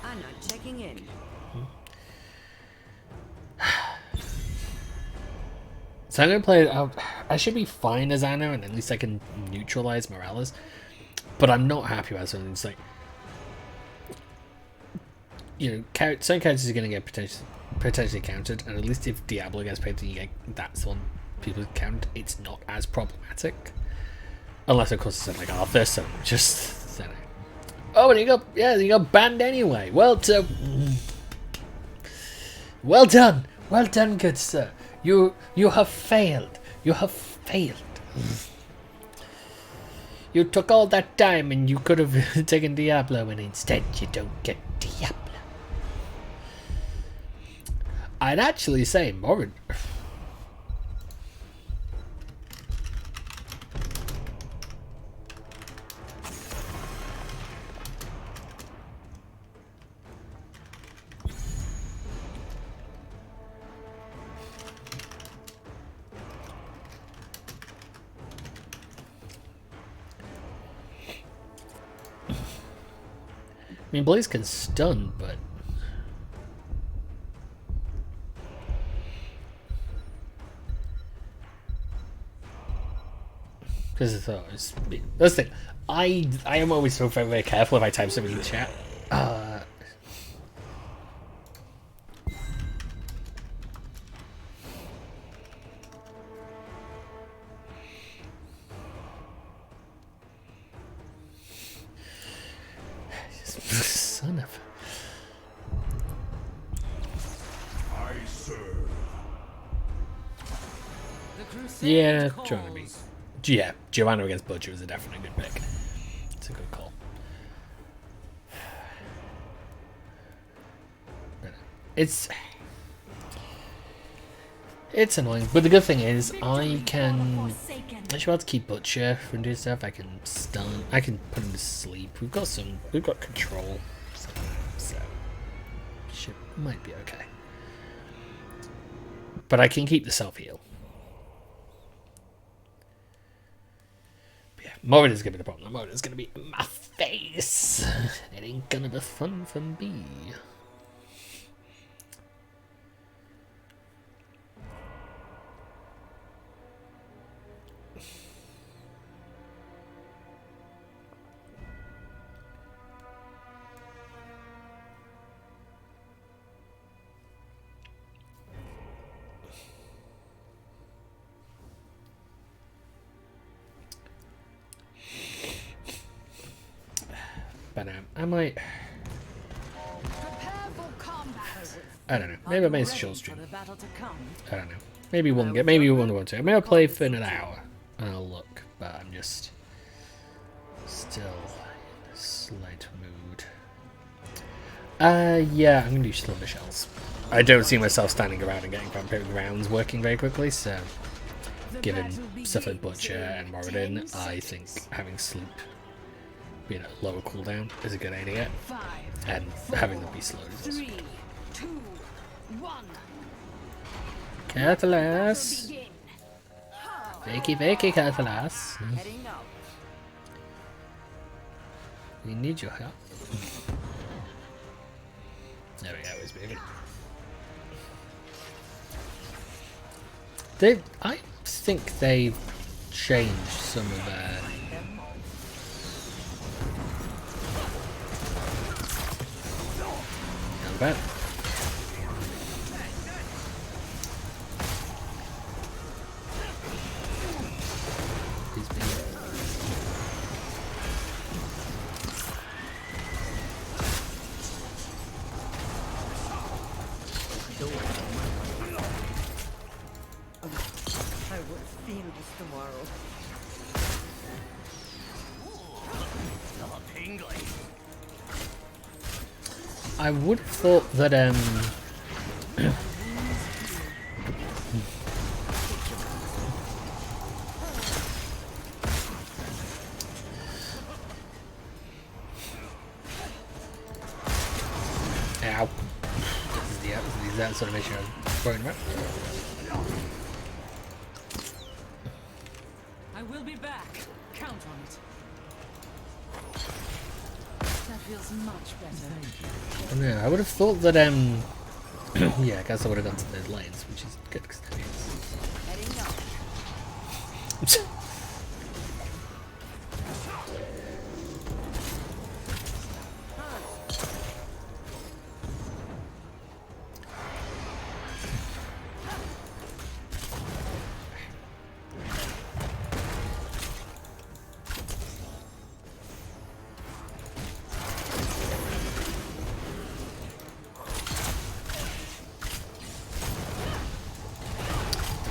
Speaker 2: I'm not checking in.
Speaker 1: So I'm gonna play it out. I should be fine as Anna, and at least I can neutralize Morales. But I'm not happy about something. It's like, you know, certain characters are gonna get potentially countered, and at least if Diablo gets picked, and you get that's one people count. It's not as problematic, unless of course it's like Arthur. So just you know. Oh, and you got banned anyway. Well done, good sir. You have failed. You have failed. You took all that time and you could have taken Diablo, and instead you don't get Diablo. I'd actually say Morin. I mean, Blaze can stun, but Because I thought it was... That's the thing. I am always so very, very careful if I type something in chat. Son of...
Speaker 5: I serve.
Speaker 2: The crusade
Speaker 1: Yeah,
Speaker 2: calls.
Speaker 1: Joanna be. Yeah, Joanna against Butcher was a definitely good pick. It's a good call. It's annoying, but the good thing is I can. I should be able to keep Butcher from doing stuff. I can stun. I can put him to sleep. We've got control. So shit might be okay. But I can keep the self heal. Yeah, Morida's gonna be the problem. Morida's gonna be in my face. It ain't gonna be fun for me. But I might.
Speaker 2: Prepare for combat.
Speaker 1: I don't know. Maybe I made a short
Speaker 2: Ready
Speaker 1: stream.
Speaker 2: for the battle to come.
Speaker 1: I don't know. Maybe one get. Maybe one or two. Maybe I'll play for an hour and I'll look. But I'm just still in a slight mood. Yeah, I'm gonna do Slaughter Shells. I don't see myself standing around and getting vampiric rounds working very quickly. So, given stuff like Butcher and Moradin, I think having sleep, being at a lower cooldown, is a good idea.
Speaker 2: 5,
Speaker 1: And having them be slowed is also
Speaker 2: 3, 2, 1.
Speaker 1: Catalyst!
Speaker 2: Begin.
Speaker 1: Fakey, Catalyst.
Speaker 2: Heading up.
Speaker 1: We need your help. There we go, it's moving. I think they've changed some of their. Not bad. He's been.
Speaker 7: I will feel this tomorrow.
Speaker 1: I would have thought that ow. This is that sort of issue I'm worried about.
Speaker 2: I will be back. Count on it. That feels much better.
Speaker 1: Yeah, I would have thought that yeah, I guess I would have gone to those lanes, which is good because
Speaker 2: Heading up.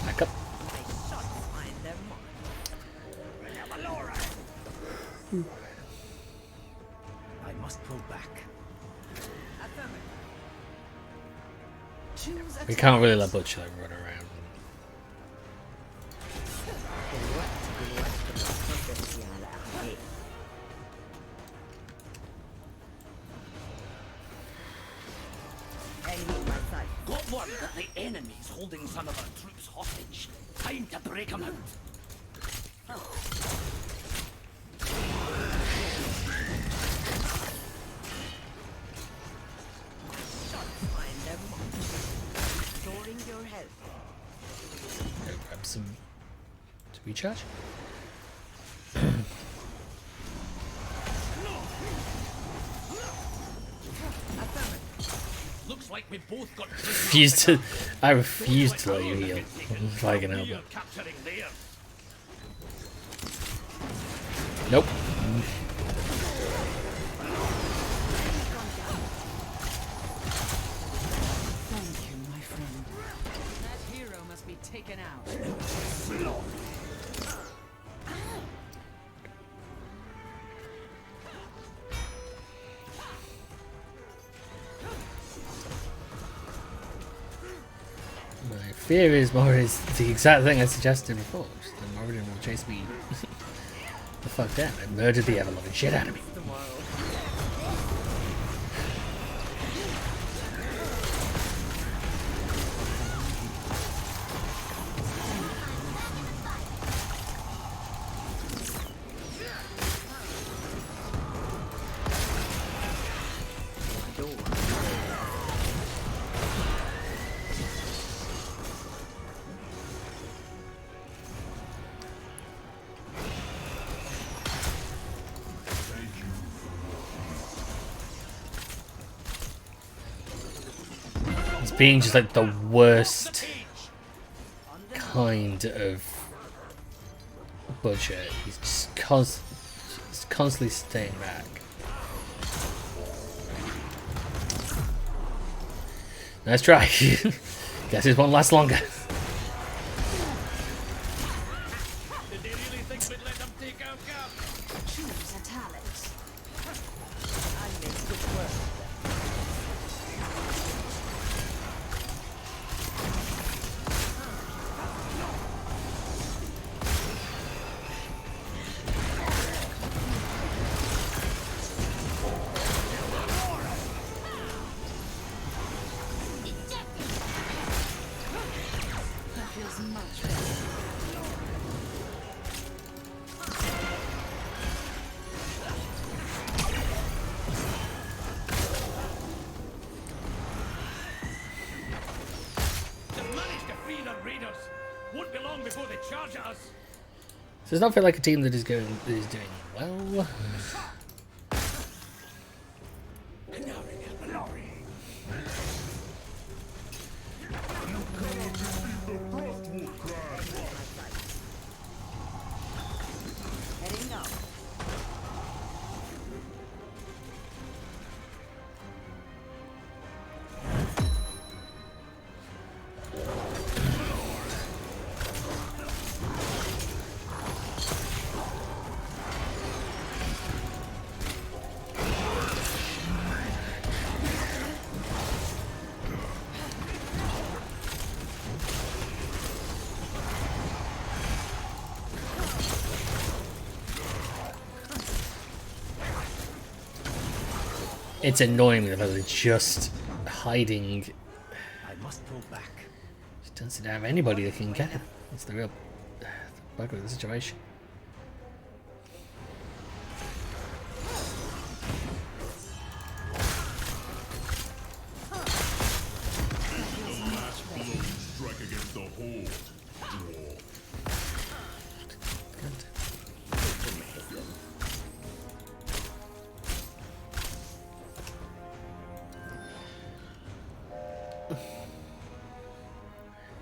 Speaker 1: back up.
Speaker 6: I must pull back.
Speaker 2: Choose a
Speaker 1: We can't really let Butcher like, run around.
Speaker 6: Got word that the enemy's holding some of our troops hostage. Time to break them out.
Speaker 7: Restoring your health.
Speaker 1: Go grab some to recharge.
Speaker 6: Looks like we both got
Speaker 1: I refuse to let you heal. If I can help it.
Speaker 6: capturing there.
Speaker 1: Nope.
Speaker 2: Thank you, my friend. That hero must be taken out.
Speaker 1: My fear is the exact thing I suggested before. Just the Moradin will chase me the fuck down and murder the ever-loving shit out of me. He's being just like the worst kind of butcher. He's just constantly staying back. Nice try. Guess this won't last longer.
Speaker 6: Did they really think we'd let them take our cap?
Speaker 2: Choose a talent.
Speaker 7: I make quick work.
Speaker 2: That feels much better.
Speaker 6: They've managed to free the raiders. Won't be long before they charge at us.
Speaker 1: Does not feel like a team that is doing well.
Speaker 7: Heading up.
Speaker 1: It's annoying me that they're just hiding.
Speaker 6: I must pull back.
Speaker 1: Just doesn't seem to have anybody that can get him. It's the real bug of the situation.
Speaker 5: Strike against the whole wall.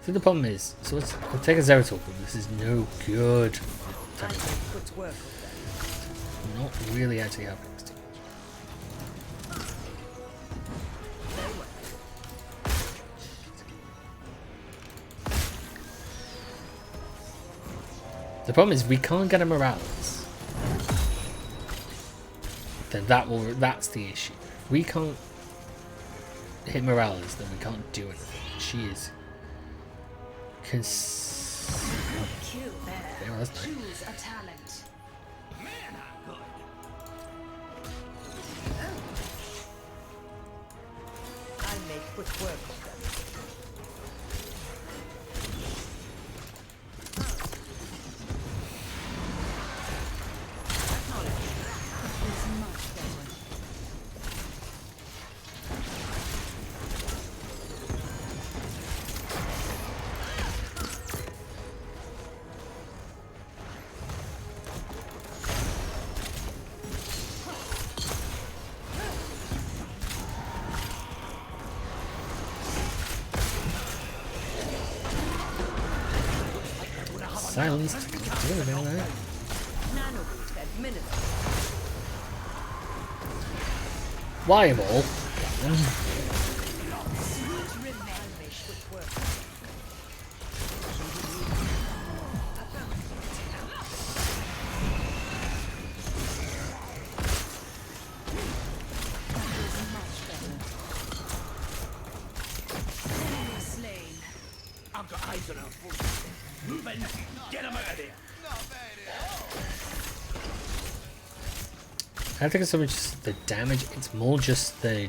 Speaker 1: So the problem is, so we'll take a Zeratul, but this is no good.
Speaker 7: I make quick work of them.
Speaker 1: Not really actually happening. This team. The problem is we can't get a Morales. Then that's the issue. If we can't hit Morales, then we can't do anything. She is
Speaker 2: Kill there.
Speaker 1: Yeah, well, that's nice.
Speaker 2: Choose a talent.
Speaker 6: Man, I'm good.
Speaker 7: I make quick work of them.
Speaker 2: Feels much better.
Speaker 1: silenced. I can't do anything about it.
Speaker 7: Nanoboost administered.
Speaker 1: Why of all?
Speaker 6: I've got eyes on our forces. Move in. Get them out of there.
Speaker 1: I don't think it's so much the damage, it's more just the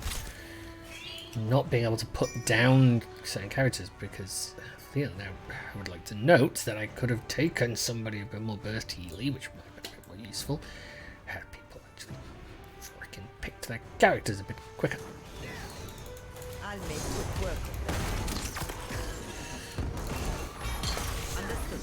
Speaker 1: not being able to put down certain characters, because now I would like to note that I could have taken somebody a bit more bursty-ly, which might have been a bit more useful, had people actually freaking picked their characters a bit quicker.
Speaker 7: I'll make quick work of them. Understood.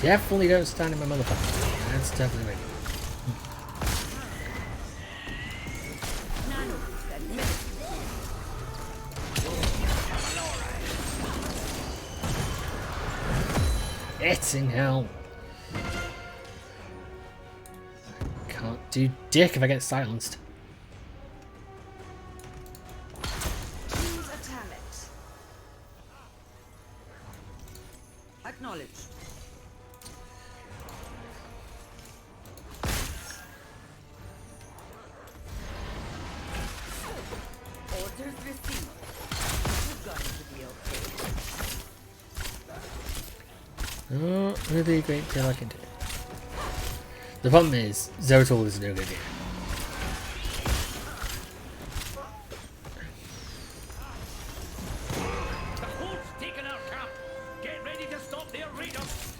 Speaker 1: Definitely don't stand in my motherfucker. That's definitely right.
Speaker 7: Nanoboost administered.
Speaker 1: It's in hell. Can't do dick if I get silenced.
Speaker 7: Choose a talent. Acknowledged. Orders received. You're going to be okay.
Speaker 1: Oh, really great deal I can do. The problem is, Zeratul is no good here.
Speaker 6: The horde's taken our camp. Get ready to stop their raiders.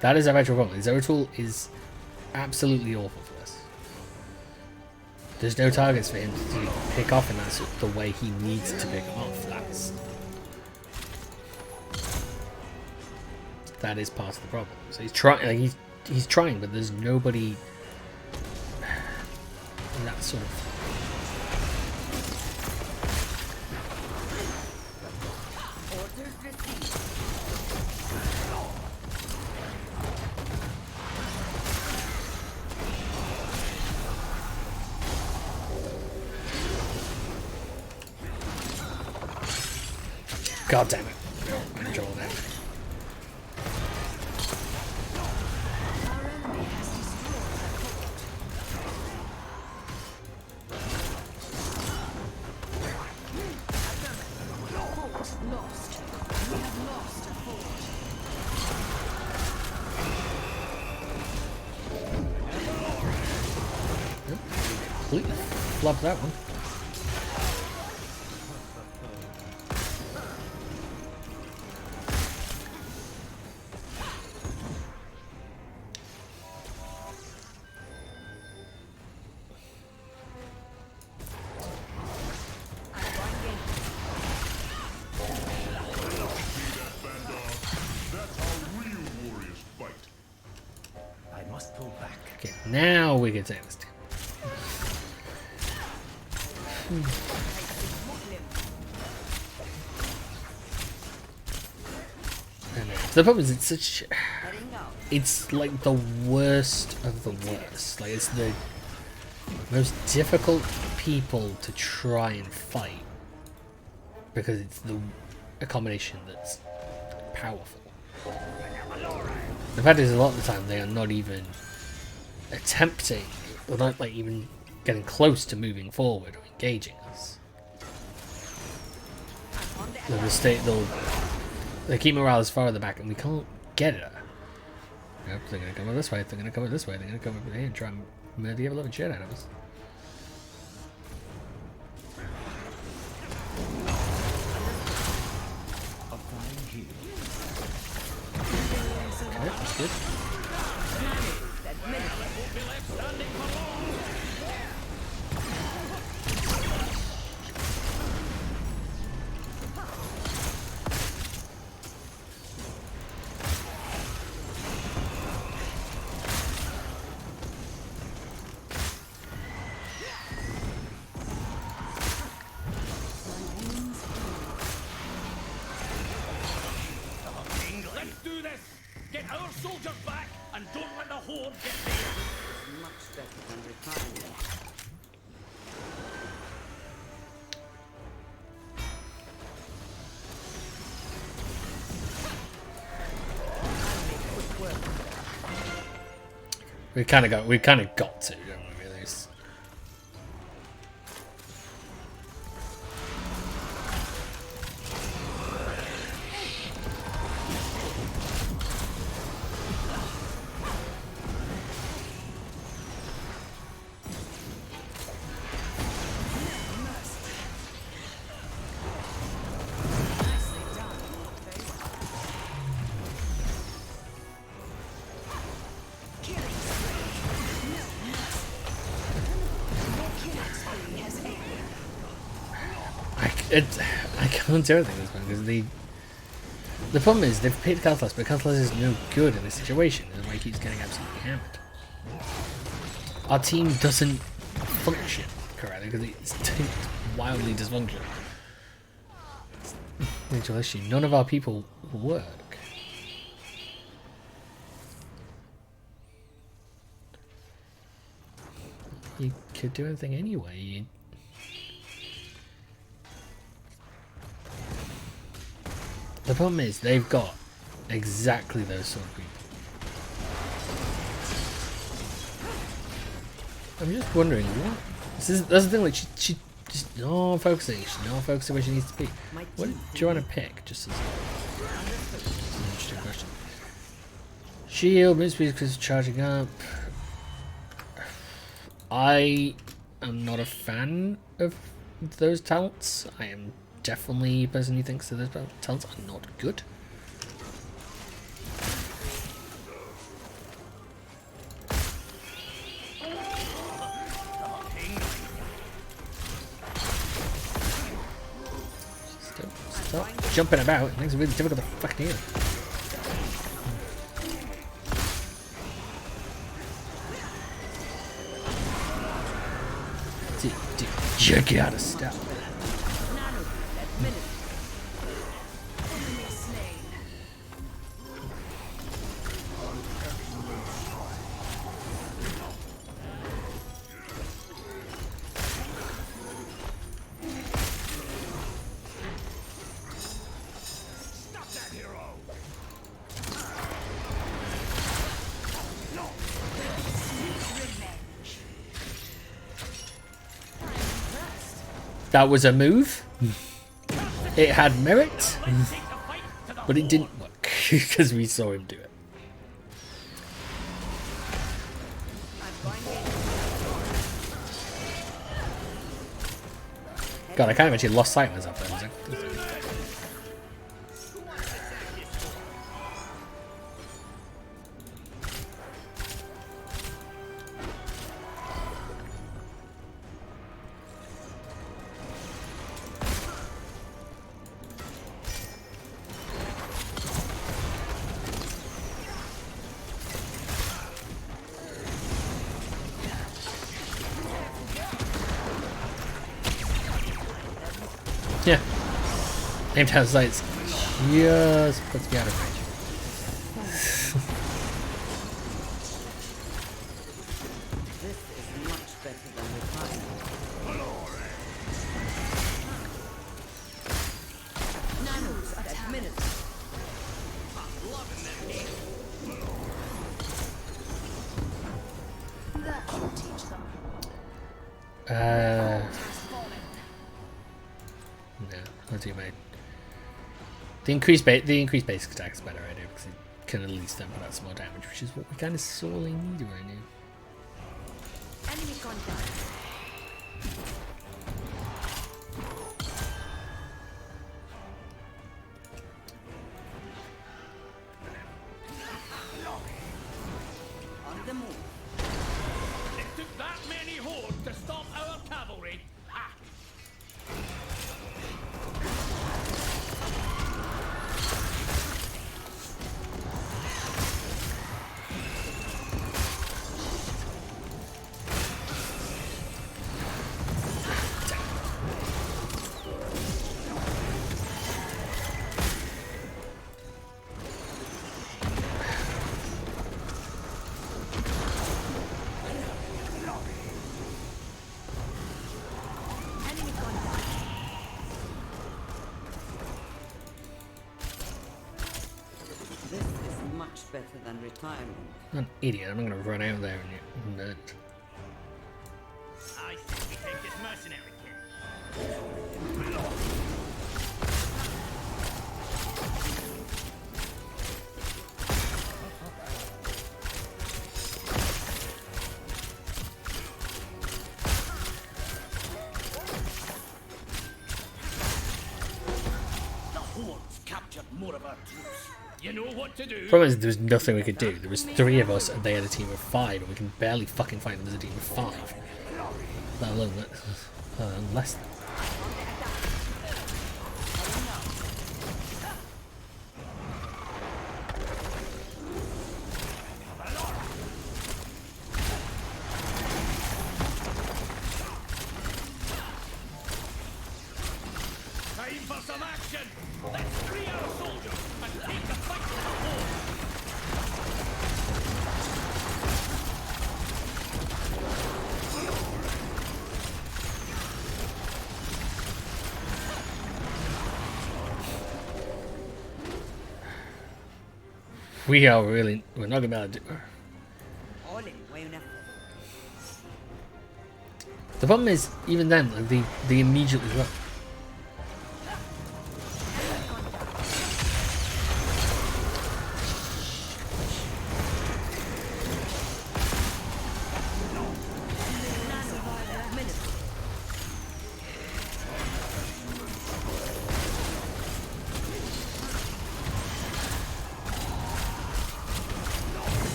Speaker 1: That is our actual problem. Zeratul is absolutely awful for us. There's no targets for him to pick off, and that's the way he needs to pick them off. That is part of the problem. So he's trying, like he's trying, but there's nobody in that sort of.
Speaker 7: Orders received.
Speaker 1: God damn it! Control that.
Speaker 2: Lost. We have lost a fort.
Speaker 1: Completely flubbed that one.
Speaker 5: That's how real warriors fight.
Speaker 6: I must pull back.
Speaker 1: Okay, now we can take this down. The problem is it's such.
Speaker 7: Heading out.
Speaker 1: It's like the worst of the worst. Like it's the most difficult people to try and fight because it's a combination that's powerful. The fact is, a lot of the time they are not even attempting, or not like even getting close to moving forward or engaging us. They keep morale as far at the back, and we can't get it. Yep, they're gonna come over this way. They're gonna come over this way. They're gonna come over here and try and murder the ever living shit out of us. Okay, that's good.
Speaker 6: do this! Get our soldiers back, and don't let the horde get theirs!
Speaker 7: Much better than retiring.
Speaker 1: We kind of got to, don't we? Really? I can't do anything this one because the problem is they've picked Calthus, but Calthus is no good in this situation. That's why he keeps getting absolutely hammered. Our team doesn't function correctly because it's wildly dysfunctional. Major issue. None of our people work. You could do anything anyway. The problem is they've got exactly those sort of people. I'm just wondering what. That's the thing. Like she just not focusing. She's not focusing where she needs to be. What do you want to pick? Just as an interesting question. Shield, move speed because charging up. I am not a fan of those talents. I am definitely a person who thinks that those talents are not good. Stop jumping about. It makes it really difficult to fucking hear. You gotta stop. That was a move. It had merit, but it didn't work because we saw him do it. God, I kind of actually lost sight of myself there. Yeah. Aimed out sights just puts me out of range.
Speaker 7: This is much better than retiring.
Speaker 2: Nanos attack.
Speaker 7: Minutes.
Speaker 2: That should teach them.
Speaker 1: No, not too bad. The increased basic attack is better right now because it can at least then put out some more damage, which is what we kind of sorely need right now.
Speaker 2: Enemy contact.
Speaker 7: On the move.
Speaker 6: It took that many hordes to stop our cavalry. Ha!
Speaker 7: much better than retirement.
Speaker 1: I'm an idiot. I'm not going to run out there and you nerd.
Speaker 6: I think we take this mercenary kid. The Hordes captured more of our troops. You know what to do.
Speaker 1: Problem is, there was nothing we could do. There was 3 of us and they had a team of 5, and we can barely fucking fight them as a team of 5. Let alone that. Less than.
Speaker 6: Time for some action. Let's free our soldiers and take the fight to the Horde.
Speaker 1: We're not going to be able to do.
Speaker 7: All in, way enough.
Speaker 1: The problem is, even then, like, they immediately run.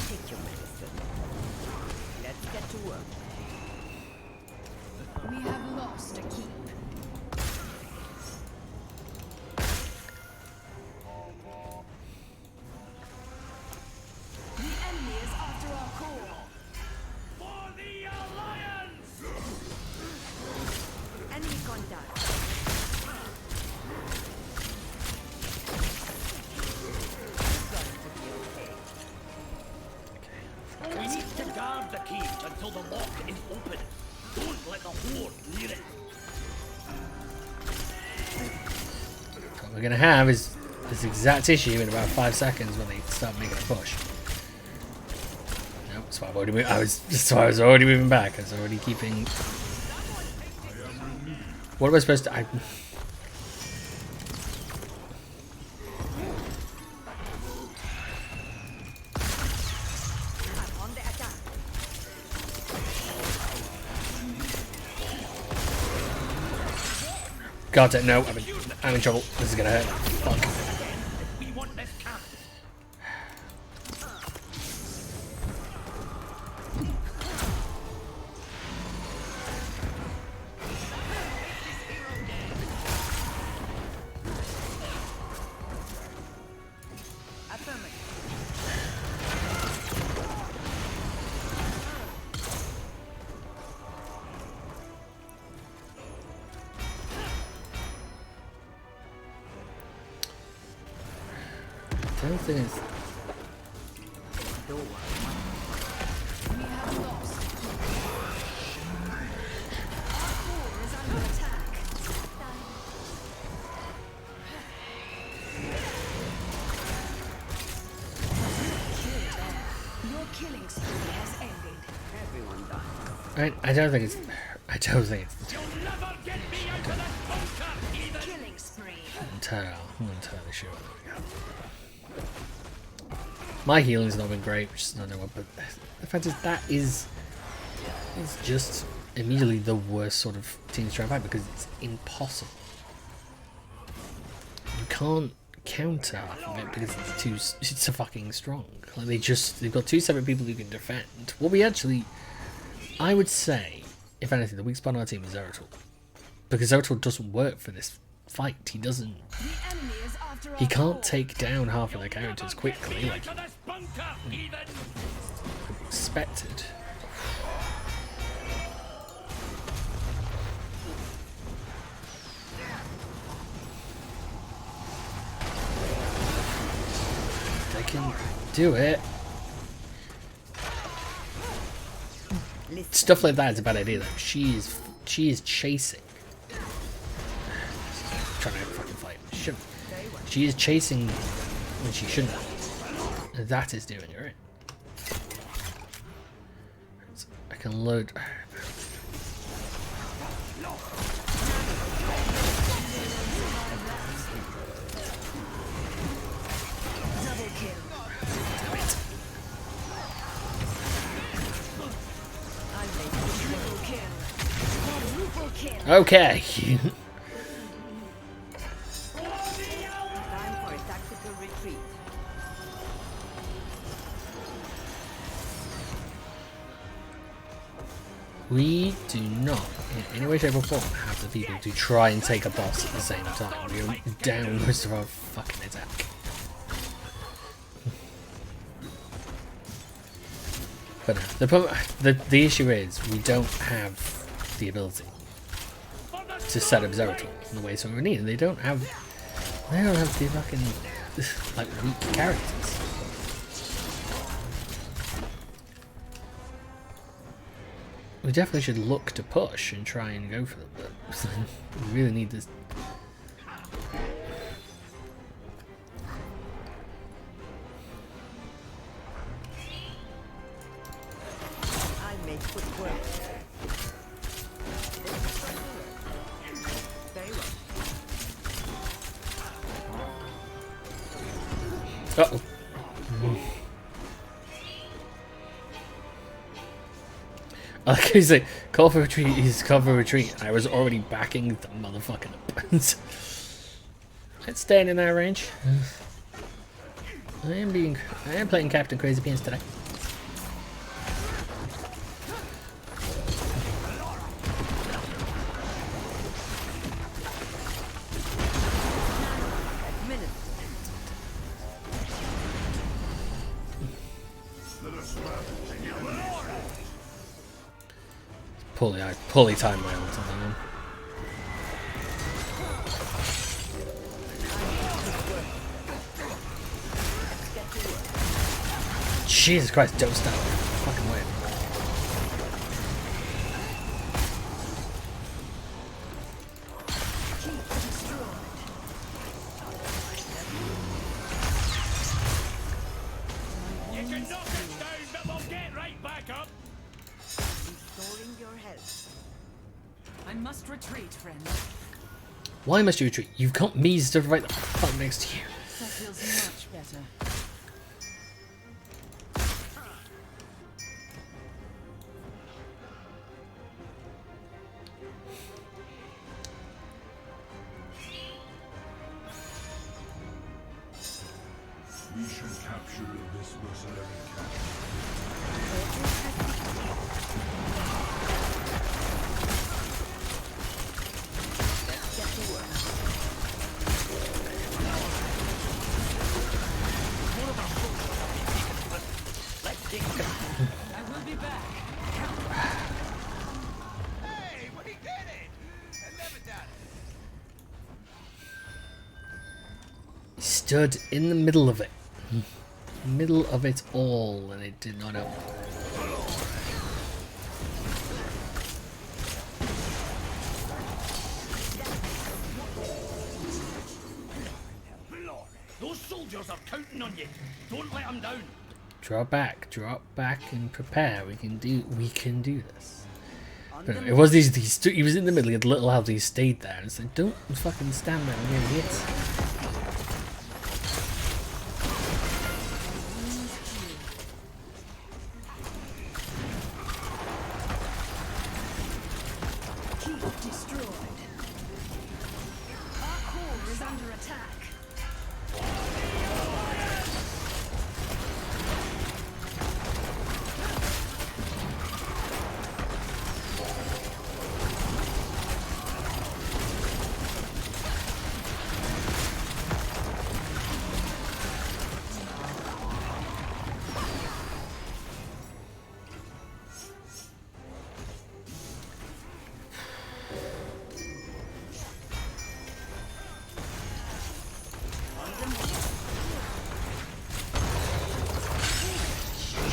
Speaker 7: Take your medicine. Let's get to work.
Speaker 2: We have lost a keep. The enemy is after our core.
Speaker 6: For the Alliance!
Speaker 7: Enemy contact.
Speaker 6: We need to guard the cage until the lock is open. Don't let the Horde near it.
Speaker 1: What we're going to have is this exact issue in about 5 seconds when they start making a push. Nope, that's why I've already moved. That's why I was already moving back. I was already keeping. What am I supposed to?
Speaker 7: I'm on the attack.
Speaker 1: God damn, no, I'm in trouble. This is gonna hurt. Fuck.
Speaker 6: We want this camp.
Speaker 1: The other thing is,
Speaker 2: We have lost a keep. Our core is under attack. Killed them. Your killing spree has ended.
Speaker 7: Everyone dies.
Speaker 1: I don't think it's. I don't think it's
Speaker 6: You'll never get me out of this bunker, heathen!
Speaker 2: Killing spree.
Speaker 1: entirely. I'm not entirely sure. My healing's not been great, which is not no one, but the fact is that is just immediately the worst sort of team to try and fight because it's impossible. You can't counter half of it because it's so fucking strong. Like they've got 2 separate people who can defend. What we actually, I would say, if anything, the weak spot on our team is Zeratul. Because Zeratul doesn't work for this fight. He doesn't.
Speaker 2: The enemy is after our
Speaker 1: He can't
Speaker 2: core.
Speaker 1: take down half of their characters quickly like
Speaker 6: Out of this bunker, heathen!
Speaker 1: expected. They can do it.
Speaker 7: Listen.
Speaker 1: stuff like that is a bad idea. Though she is chasing. Trying to fucking fight. She is chasing when she shouldn't. That is doing it right. I can load. Okay.
Speaker 7: Time for a tactical retreat.
Speaker 1: We do not, in any way, shape, or form, have the people to try and take a boss at the same time. We are down most of our fucking attack. But no, the issue is we don't have the ability to set up Zeratul in the way so we need. They don't have the fucking like weak characters. We definitely should look to push and try and go for them, but we really need this.
Speaker 7: I make quick work. Very well.
Speaker 1: Uh-oh. Like he's like, call for retreat, he's call for retreat. I was already backing the motherfucking up. It's staying in that range. I am playing Captain Crazy Pants today. Poorly timed my ult on that one. Jesus Christ, don't stop. Fucking weird.
Speaker 6: You can knock it down, but we'll get right back up.
Speaker 7: Restoring your health.
Speaker 2: I must retreat, friend.
Speaker 1: Why must you retreat? You've got me stood right the fuck next to you.
Speaker 2: That feels much better.
Speaker 3: We shall capture this mercenary camp.
Speaker 2: I will be back.
Speaker 6: Hey, we did it! I never done it.
Speaker 1: Stood in the middle of it. Middle of it all, and it did not help.
Speaker 6: Those soldiers are counting on you. Don't let them down.
Speaker 1: Drop back, and prepare. We can do this. But it was these he was in the middle, he had little health, he stayed there. And it's like, don't fucking stand there and get hit.
Speaker 4: Keep destroyed. Our core is under attack.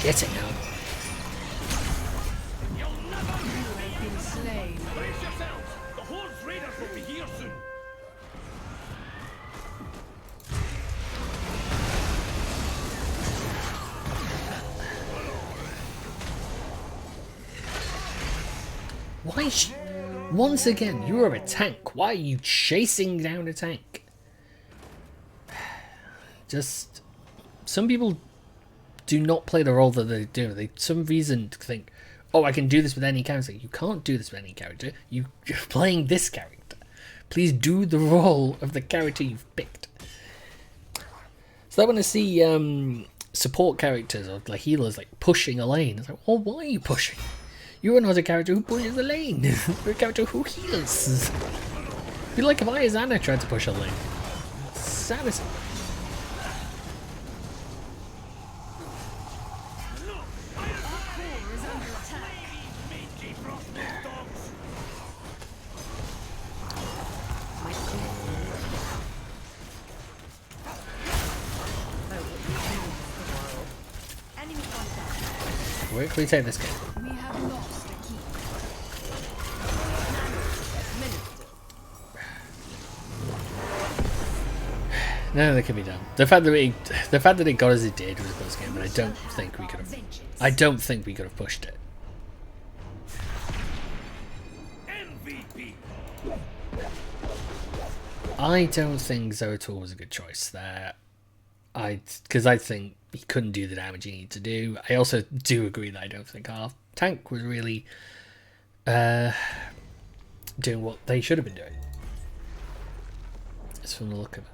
Speaker 1: Getting out.
Speaker 6: You'll never
Speaker 1: Why? Once again, you are a tank. Why are you chasing down a tank? Just some people do not play the role that they do. They some reason think, oh, I can do this with any character. You can't do this with any character. You're playing this character. Please do the role of the character you've picked. So I want to see support characters or like healers like pushing a lane. It's like, well, why are you pushing? You are not a character who pushes a lane. You're a character who heals. It'd be like if I as Anna tried to push a lane. Sanity. Where can we take this game?
Speaker 4: We have lost a key.
Speaker 1: No, that can be done. The fact that it got as it did was a close game, but I don't think we could have. I don't think we could have pushed it.
Speaker 6: MVP.
Speaker 1: I don't think Zeratul was a good choice there. Because I think he couldn't do the damage he needed to do. I also do agree that I don't think our tank was really doing what they should have been doing. Just from the look of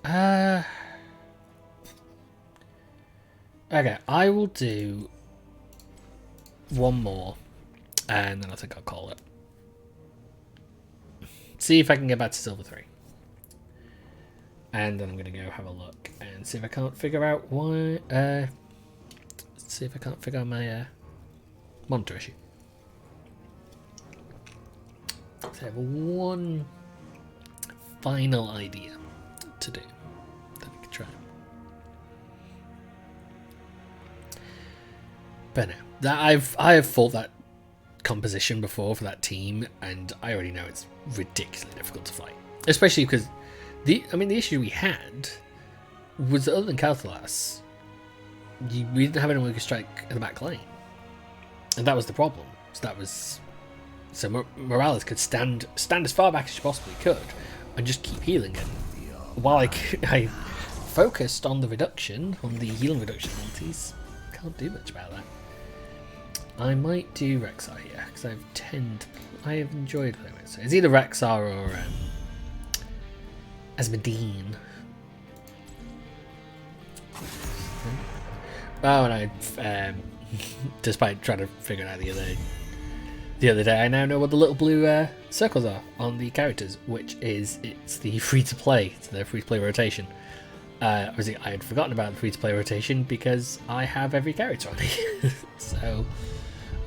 Speaker 1: it. Okay, I will do one more, and then I think I'll call it. See if I can get back to Silver 3. And then I'm going to go have a look and see if I can't figure out why... see if I can't figure out my monitor issue. So I have one final idea to do that I can try. But no, that I have fought that composition before for that team, and I already know it's ridiculously difficult to fight, especially because the issue we had was that other than Calthalas, we didn't have anyone who could strike at the back line, and that was the problem. So Morales could stand as far back as she possibly could and just keep healing, and while I focused on the healing reduction abilities, can't do much about that. I might do Rexxar here because I have enjoyed playing with it. It's either Rexxar or Asmodee. Oh, and I, despite trying to figure it out the other day, I now know what the little blue circles are on the characters, which is it's the free-to-play. It's their free-to-play rotation. Obviously, I had forgotten about the free-to-play rotation because I have every character on it, so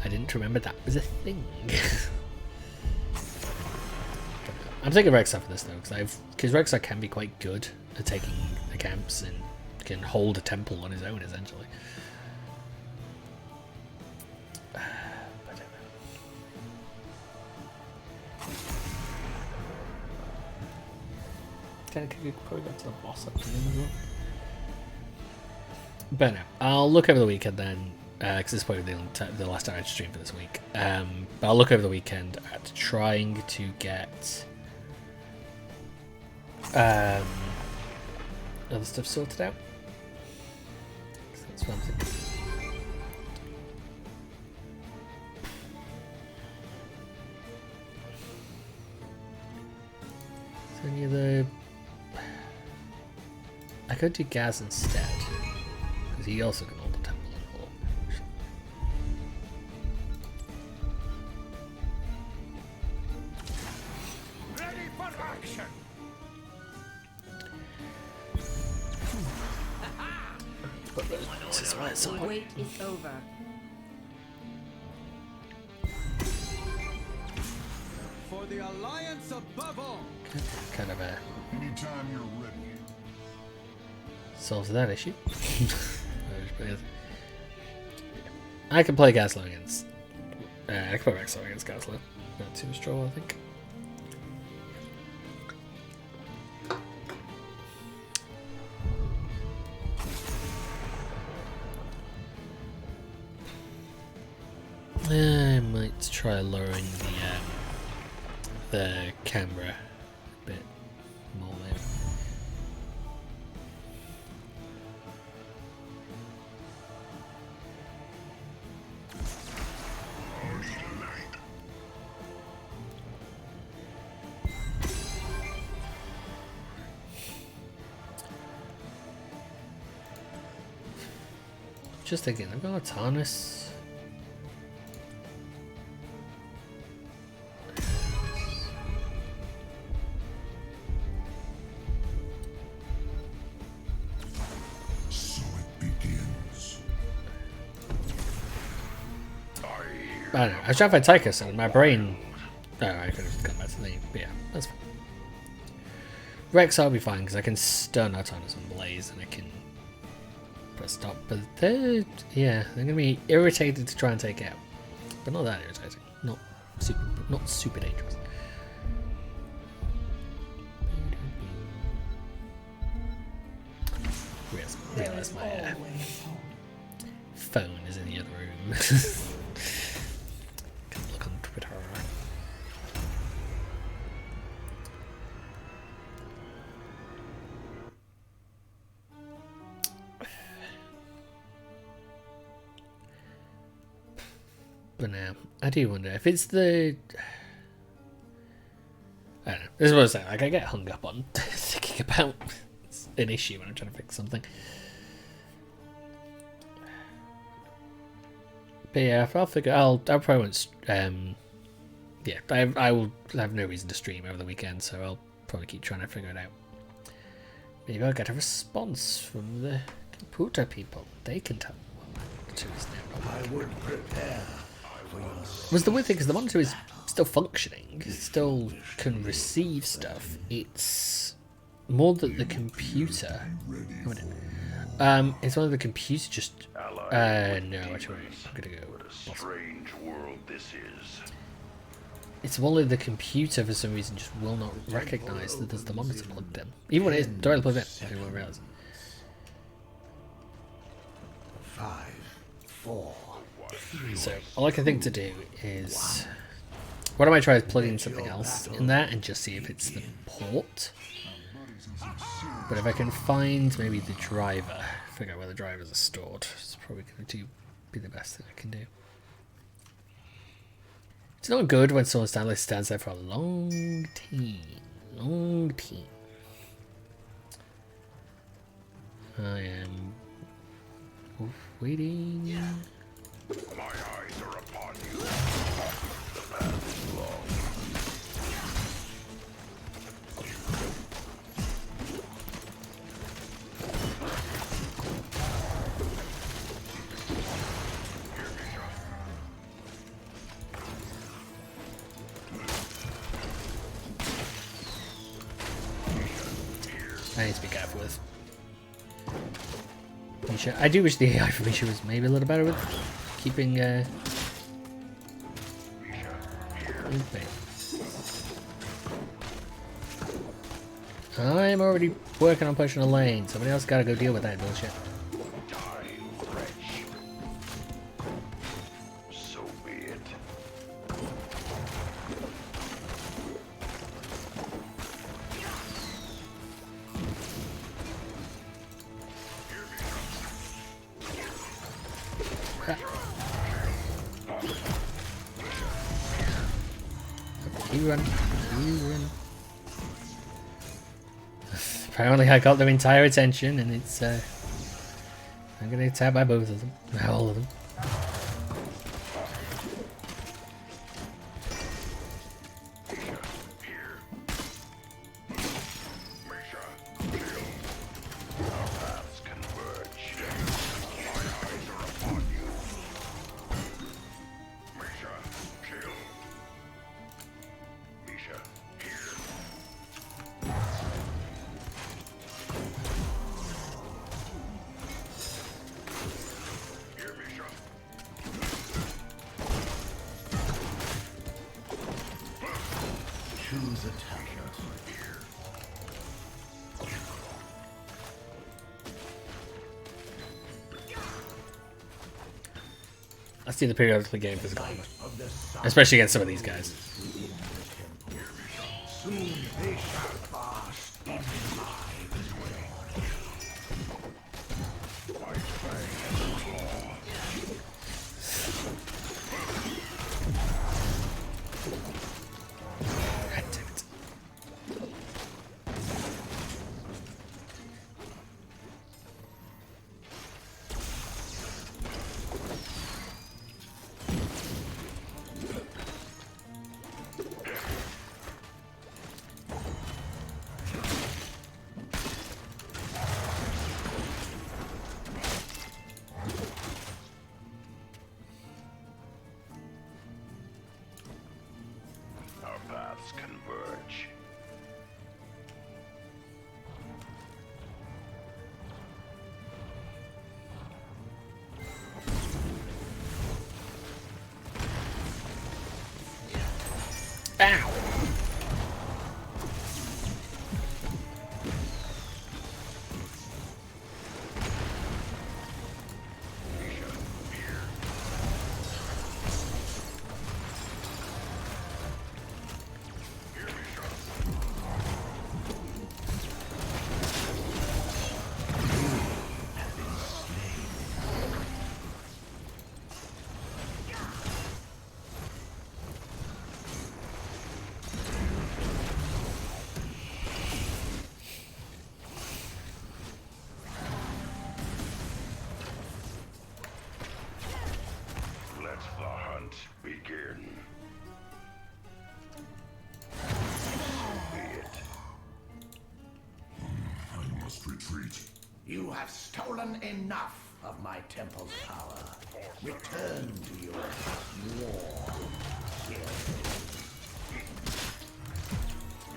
Speaker 1: I didn't remember that was a thing. I'm taking Rexxar for this though, because Rexxar can be quite good at taking the camps and can hold a temple on his own essentially. I don't know. Can I probably go to the boss at the end as well? But no, I'll look over the weekend then. Because this is probably the last time I stream for this week. But I'll look over the weekend at trying to get other stuff sorted out. So that's what I'm thinking. So any other... I could do Gaz instead, because he also can hold the temple.
Speaker 2: The wait is over.
Speaker 8: For the Alliance above all.
Speaker 1: Kind of a
Speaker 3: Anytime you're ready.
Speaker 1: solves that issue. I can play Gaslow against. I can play Rexxar against Gaslow. Not too strong, I think. I might try lowering the camera a bit more there. Just thinking, I've got a harness.
Speaker 3: So it begins.
Speaker 1: I don't know. I was trying to find Tychus and my brain. No, I could have gone back to the name. But yeah, that's fine. Rex, I'll be fine because I can stun Artanis and Blaze and I can press stop. But they're going to be irritated to try and take out. But not that irritating. Not super dangerous. Realize my phone is in the other room. Can look on Twitter. But now, I do wonder if it's the... I don't know. This is what I'm saying. Like, I get hung up on thinking about an issue when I'm trying to fix something. But yeah, I'll figure. I'll probably won't. Yeah, I will have no reason to stream over the weekend, so I'll probably keep trying to figure it out. Maybe I'll get a response from the computer people. They can tell me what the 2 is now.
Speaker 9: I would prepare.
Speaker 1: Was the weird thing because the monitor is still functioning, still can receive stuff. It's more that the computer. It's one of the computer just. No, actually, I'm gonna go.
Speaker 5: What a strange world this is.
Speaker 1: It's one of the computer for some reason just will not recognise that there's the monitor plugged in. Even when it is directly plugged in, it won't realise.
Speaker 9: 5, 4.
Speaker 1: So all I can think to do is, what I might try is plugging something else in there and just see if it's the port. But if I can find maybe the driver, figure out where the drivers are stored, it's probably going to be the best thing I can do. It's not good when someone stands there for a long time. I am waiting.
Speaker 5: My eyes are upon you. The path is long.
Speaker 1: I need to be careful with Misha. I do wish the AI for Misha was maybe a little better with keeping I'm already working on pushing a lane. Somebody else gotta go deal with that bullshit.
Speaker 5: So be it.
Speaker 1: You run. Apparently I got their entire attention and it's I'm gonna get tapped by both of them. All of them. Let's do the periodically gain physical armor.
Speaker 9: Of the sun
Speaker 1: Especially against some of these guys.
Speaker 9: within the temple. Soon they shall fast in my dwelling. My fang and claw.
Speaker 1: God damn it.
Speaker 5: Our paths converge.
Speaker 1: Ow!
Speaker 5: Let the hunt begin. So be it.
Speaker 3: I must retreat.
Speaker 9: You have stolen enough of my temple's power. Return to your war.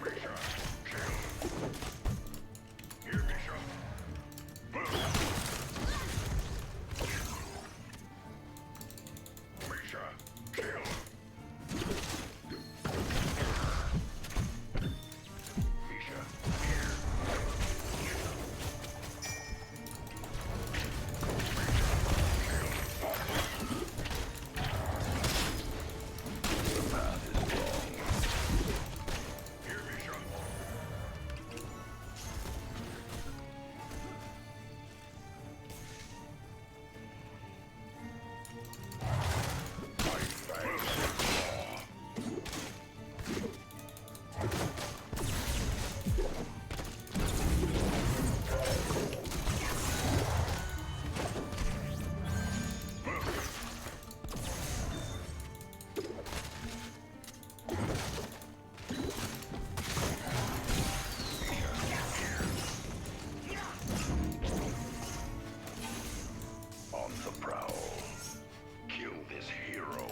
Speaker 5: Misha, kill. Here, Misha. Misha, kill. Misha, here. Here, Misha. My fangs and claw. On the prowl. Kill this hero.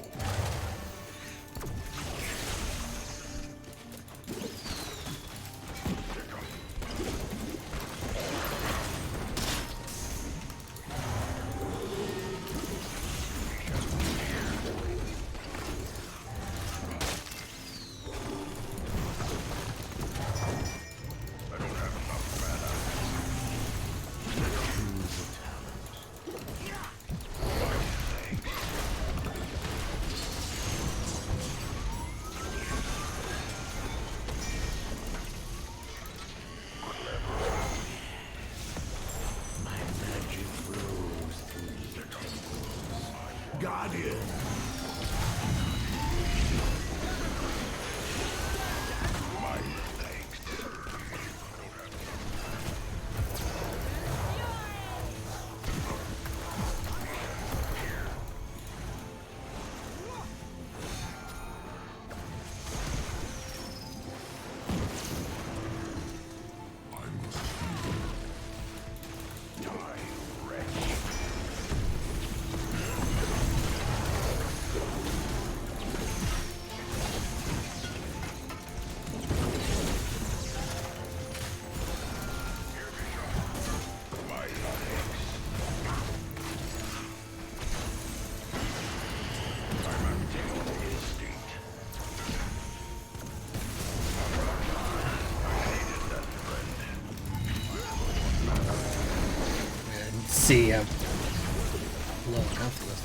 Speaker 5: I don't have enough mana.
Speaker 9: My magic flows through the temples. Guardian.
Speaker 5: My thanks.
Speaker 3: I must
Speaker 5: Die, wretch. My thanks. I'm acting on instinct. I needed that friend.
Speaker 1: And see, low enough for this.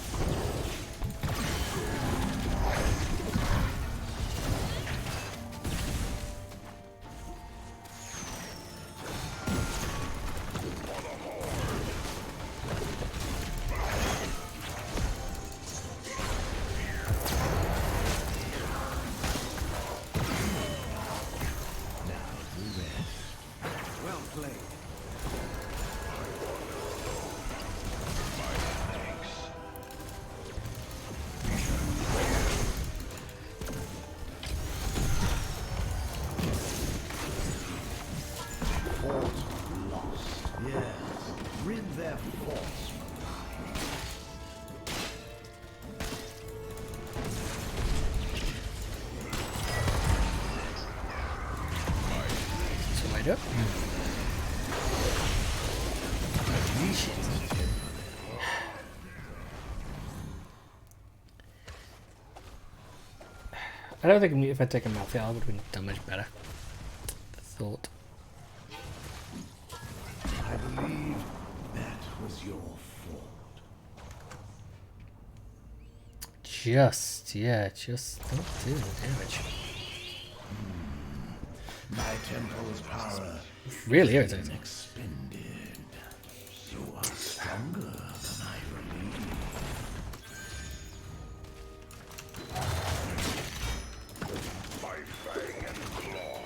Speaker 1: Yep. Shit. I don't think if I'd taken Malthael, I would have done much better. Thought.
Speaker 9: I believe that was your fault.
Speaker 1: Just don't do the damage.
Speaker 9: My temple's power
Speaker 1: Really irritating.
Speaker 9: expended. You are stronger than I believed.
Speaker 5: My fang and claw.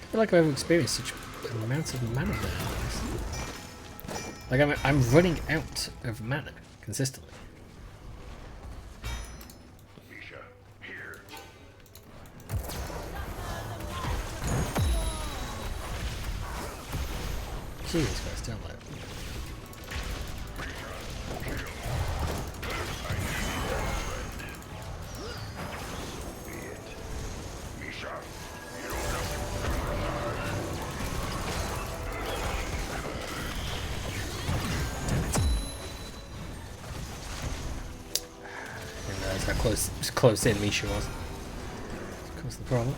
Speaker 1: I feel like I've experienced such amounts of mana there. Like I'm running out of mana consistently.
Speaker 5: Misha, here.
Speaker 1: Jesus Christ, don't let.
Speaker 5: Misha,
Speaker 1: I didn't realize how close in Misha was. Of course, the problem.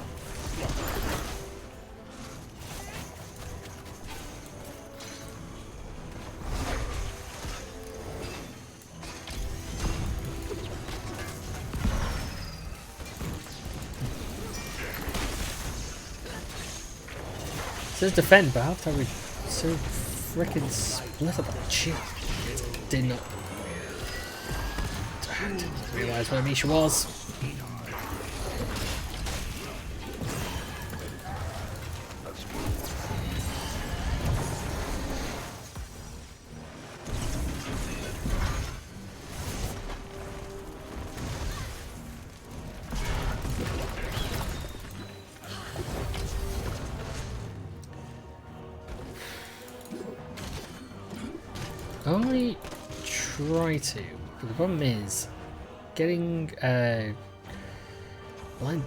Speaker 1: It says defend, but half the time we so freaking split up on shit. Did not. I didn't realise where Misha was. I try to, but the problem is getting line.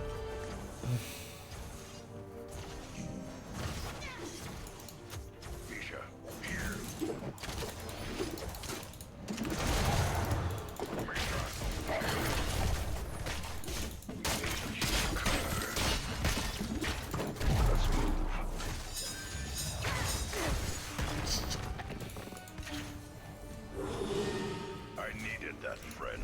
Speaker 5: Misha, here. I needed that friend.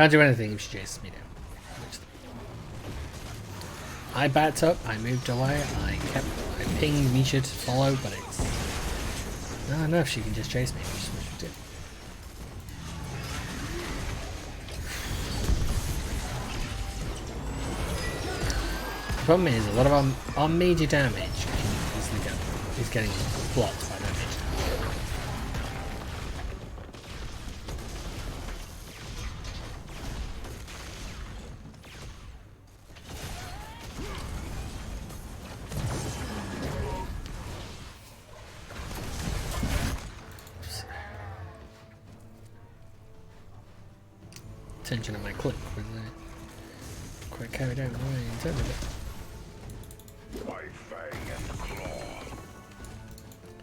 Speaker 1: Can't do anything if she chases me down. I backed up, I moved away, I pinged Misha to follow, but it's... I don't know if she can just chase me, which is what she did. The problem is, a lot of our major damage is getting blocked by damage. Attention on my clip was quite carried out the way I intended it.
Speaker 5: By fang and claw.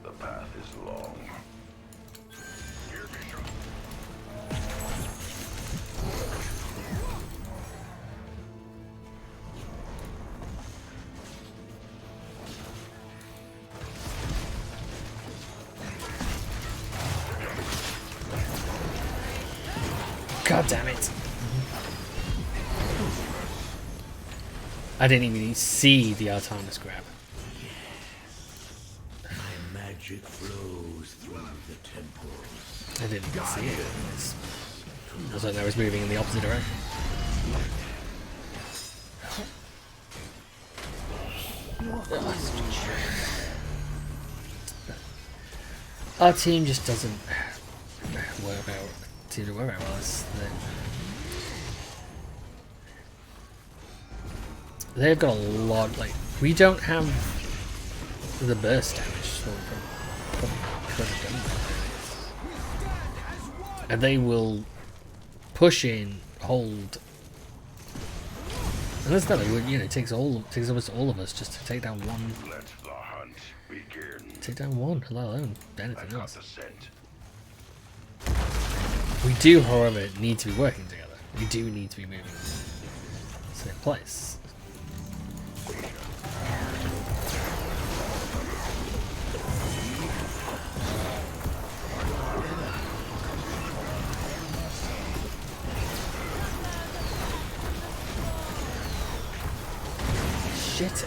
Speaker 5: The path is long. Here, Bishop.
Speaker 1: God damn it! I didn't even see the Artanis grab.
Speaker 9: My magic flows through the temples.
Speaker 1: I didn't even see it. It was like I was moving in the opposite direction. Our team just doesn't seem to work out well. They've got a lot, like, we don't have the burst damage, so we could have done that. And they will push in, hold. And that's not like, you know, it takes almost all of us just to take down one.
Speaker 5: Let the hunt begin.
Speaker 1: Take down one, let alone anything
Speaker 5: I got
Speaker 1: else.
Speaker 5: the scent.
Speaker 1: We do, however, need to be working together. We do need to be moving to the same place. Shit.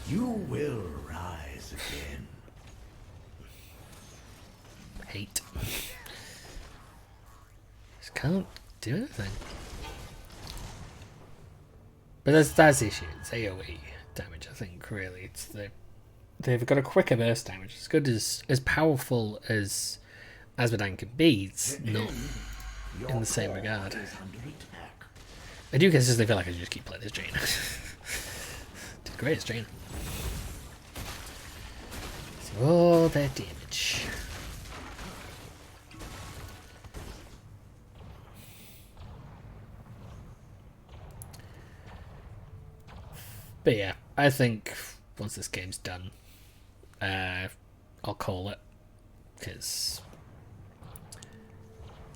Speaker 9: You will rise again.
Speaker 1: Hate. Just can't do anything. But that's the issue. It's AoE damage, I think, really. It's they've got a quicker burst damage. As good as powerful as Azmodan can be, it's not in the same regard. I do guess they feel like I just keep playing this Jaina. It's the greatest Jaina. So all that damage. But yeah, I think once this game's done, I'll call it, because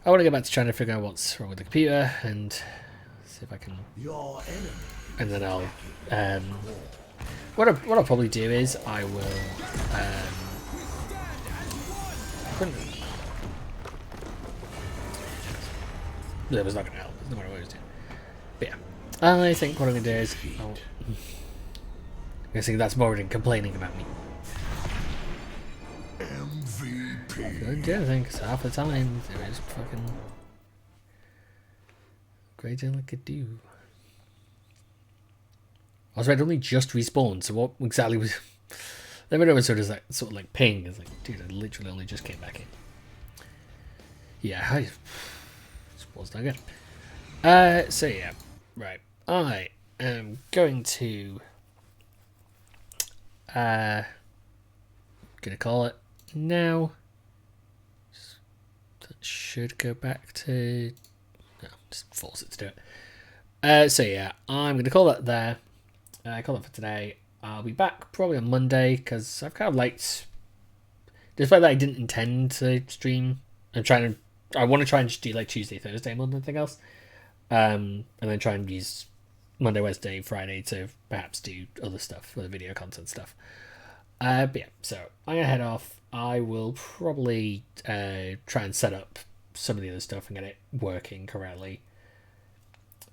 Speaker 1: I want to go back to trying to figure out what's wrong with the computer and see if I can.
Speaker 9: Your enemy.
Speaker 1: And then I'll what I'll probably do is I will that was not going to help. That's not what I was doing. But yeah, I think what I'm going to do is I think that's more than complaining about me.
Speaker 5: MVP.
Speaker 1: Couldn't do anything, because half the time there is fucking great deal I could do. Also, I'd only just respawned, so what exactly was... Then it was sort of like ping. It's like, dude, I literally only just came back in. Yeah, I was not good. So yeah, right. I am going to gonna call it now. That should go back to... No, just force it to do it. So yeah, I'm gonna call that there. Call it for today. I'll be back probably on Monday, because I've kind of liked, despite that I didn't intend to stream, I want to try and just do like Tuesday, Thursday more than anything else, and then try and use Monday, Wednesday, Friday to perhaps do other stuff, other video content stuff. But yeah, so I'm gonna head off. I will probably try and set up some of the other stuff and get it working correctly.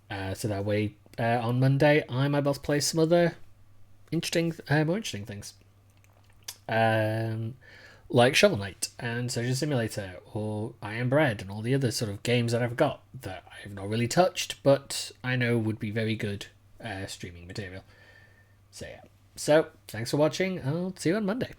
Speaker 1: So that way, on Monday, I might be able to play some other more interesting things. Like Shovel Knight and Surgeon Simulator or Iron Bread and all the other sort of games that I've got that I've not really touched, but I know would be very good streaming material. So yeah. So, thanks for watching. I'll see you on Monday.